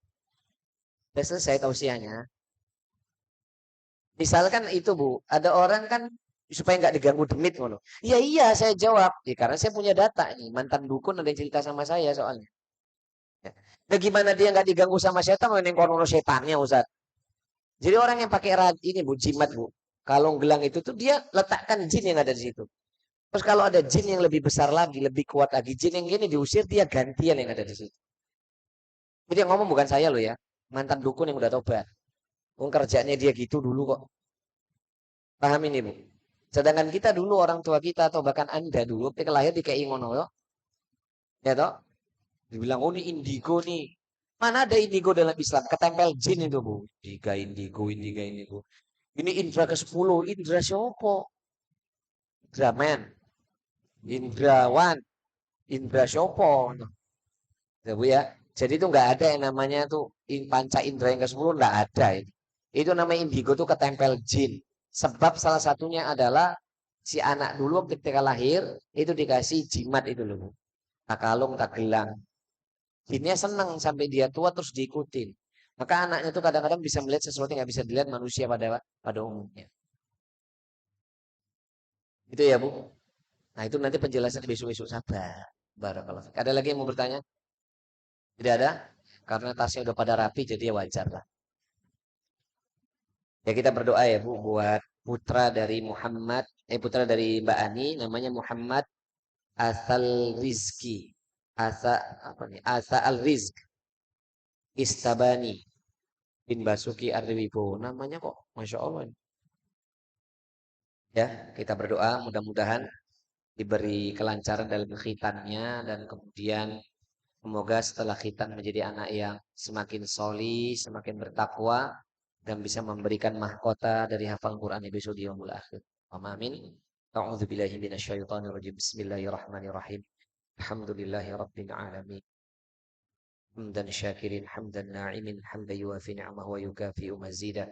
Sudah selesai tausiahnya. Misalkan itu Bu, ada orang kan supaya nggak diganggu demit ngono. Iya iya saya jawab, ya, karena saya punya data nih mantan dukun ada yang cerita sama saya soalnya. Ya. Nah gimana dia nggak diganggu sama setan? Yang kono setannya Ustaz. Jadi orang yang pakai ini Bu, jimat Bu. Kalung gelang itu tuh dia letakkan jin yang ada di situ. Terus kalau ada jin yang lebih besar lagi, lebih kuat lagi, jin yang gini diusir, dia gantian yang ada di situ. Jadi yang ngomong bukan saya loh ya, mantan dukun yang udah tobat. Kerjanya dia gitu dulu kok. Paham ini Bu? Sedangkan kita dulu, orang tua kita atau bahkan Anda dulu ketika lahir di kayak ngono yo, ya toh? Dibilang oh ini indigo nih. Mana ada indigo dalam Islam? Ketempel jin itu Bu. Indiga indigo, indiga indigo. Ini indra ke-10, indra siapa? Indraman, Indrawan, Indra Sopo. Ya, Bu ya. Jadi itu nggak ada yang namanya tuh panca indera yang ke-10 nggak ada itu. Itu namanya indigo tuh ketempel jin. Sebab salah satunya adalah si anak dulu ketika lahir itu dikasih jimat itu loh, Bu. Tak kalung, tak gelang. Jinnya seneng sampai dia tua terus diikutin. Maka anaknya tuh kadang-kadang bisa melihat sesuatu yang nggak bisa dilihat manusia pada umumnya. Itu ya Bu. Nah itu nanti penjelasan besok-besok, sabar. Barakallahu fiik. Ada lagi yang mau bertanya? Tidak ada? Karena tasnya udah pada rapi jadi ya wajar lah. Ya kita berdoa ya Bu buat putra dari Muhammad, putra dari Mbak Ani namanya Muhammad Asal Rizki. Asa apa nih? Asa Al Rizk Istabani bin Basuki Arwibowo. Namanya kok Masya Allah. Ya, kita berdoa mudah-mudahan diberi kelancaran dalam khitannya dan kemudian semoga setelah khitan menjadi anak yang semakin soli, semakin bertakwa dan bisa memberikan mahkota dari hafal Quran besok di yaumul akhir. Amin. A'udzu billahi minasyaitonir rajim. Bismillahirrahmanirrahim. Alhamdulillahi rabbil alamin. Hamdan syakirin, hamdan na'imin, hamdan yuafi ni'amahu wa yukafi'u mazidah.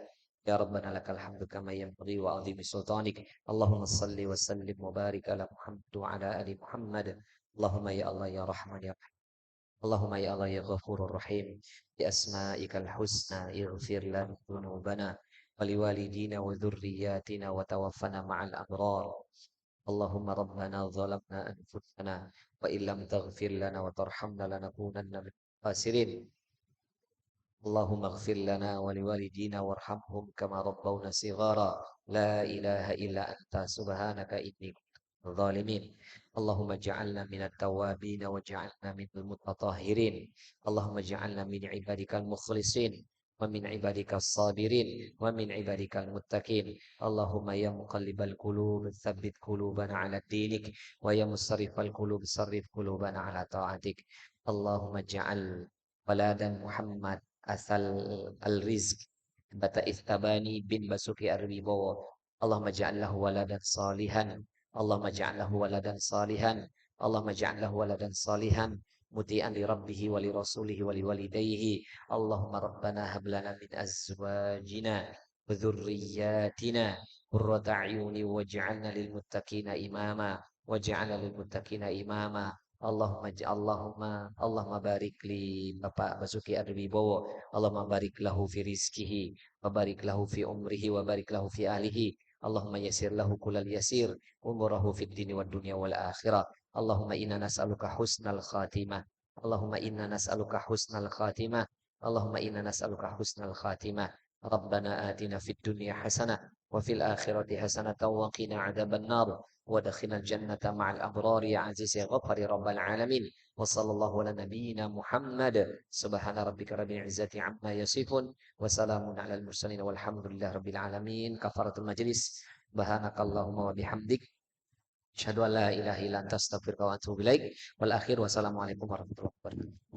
Ya Rabbana lakal hamdu kama yanbaghi wa 'azimi sultanik. Allahumma salli wa sallim wa barik ala Muhammad wa ala ali Muhammad. Allahumma ya Allah ya Rahman ya Rahim. Allahumma ya Allah ya Ghafurur Rahim. Bi asma'ikal husna ighfir lana dhunubana wa liwalidina wa dhurriyyatina wa tawaffana ma'al abrar. Allahumma rabbana zalamna anfusana wa illam taghfir lana wa tarhamna lanakunanna minal khasirin. Allahumma ighfir lana wa liwalidina warhamhum kama rabbawna sighara. La ilaha illa anta subhanaka inni kuntu zalimin. Allahumma ja'alna minat tawabin wa ja'alna minal mutatahhirin. Allahumma ja'alna min ibadikal mukhlisin wa min ibadikal sabirin wa min ibadikal muttaqin. Allahumma ya muqallibal qulub tsabbit qulubana ala dinik wa ya musarrifal qulub sarrif qulubana ala ta'atik. Allahumma ja'al waladan Muhammad Asal Al-Rizq Bata Istabani bin Basuki Arwibowo. Allahumma ja'allahu waladan salihan. Allahumma ja'allahu waladan salihan. Allahumma ja'allahu waladan salihan. Muti'an li rabbihi wa li rasulihi wa li walidayhi. Allahumma rabbana hablana min azwajina wa dhurriyyatina qurrata a'yuni waj'alna lil muttaqina imama waj'alna lil muttaqina imama. Allahumma barik li Bapak Basuki Arwibowo. Allahumma barik lahu fi rizkihi wa barik lahu fi umrihi wa barik lahu fi ahlihi. Allahumma yasir lahu kulal yasir umurahu fid dini wad dunya wal akhirah. Allahumma inna nas'aluka husnal khatimah. Allahumma inna nas'aluka husnal khatimah. Allahumma inna nas'aluka husnal khatimah. Rabbana atina fid dunya hasanah wa fil akhirati hasanatan wa qina adzaban nar. ودخلنا الجنة مع الأبرار يا عزيز يا غفر يا رب العالمين. وصلى الله على نبينا محمد. سبحان ربك رب العزة عما يصفون وسلام على المرسلين والحمد لله رب العالمين. كفارة المجلس. سبحانك اللهم وبحمدك أشهد أن لا إله إلا أنت أستغفرك وأتوب إليك. والأخير والسلام عليكم ورحمة الله وبركاته.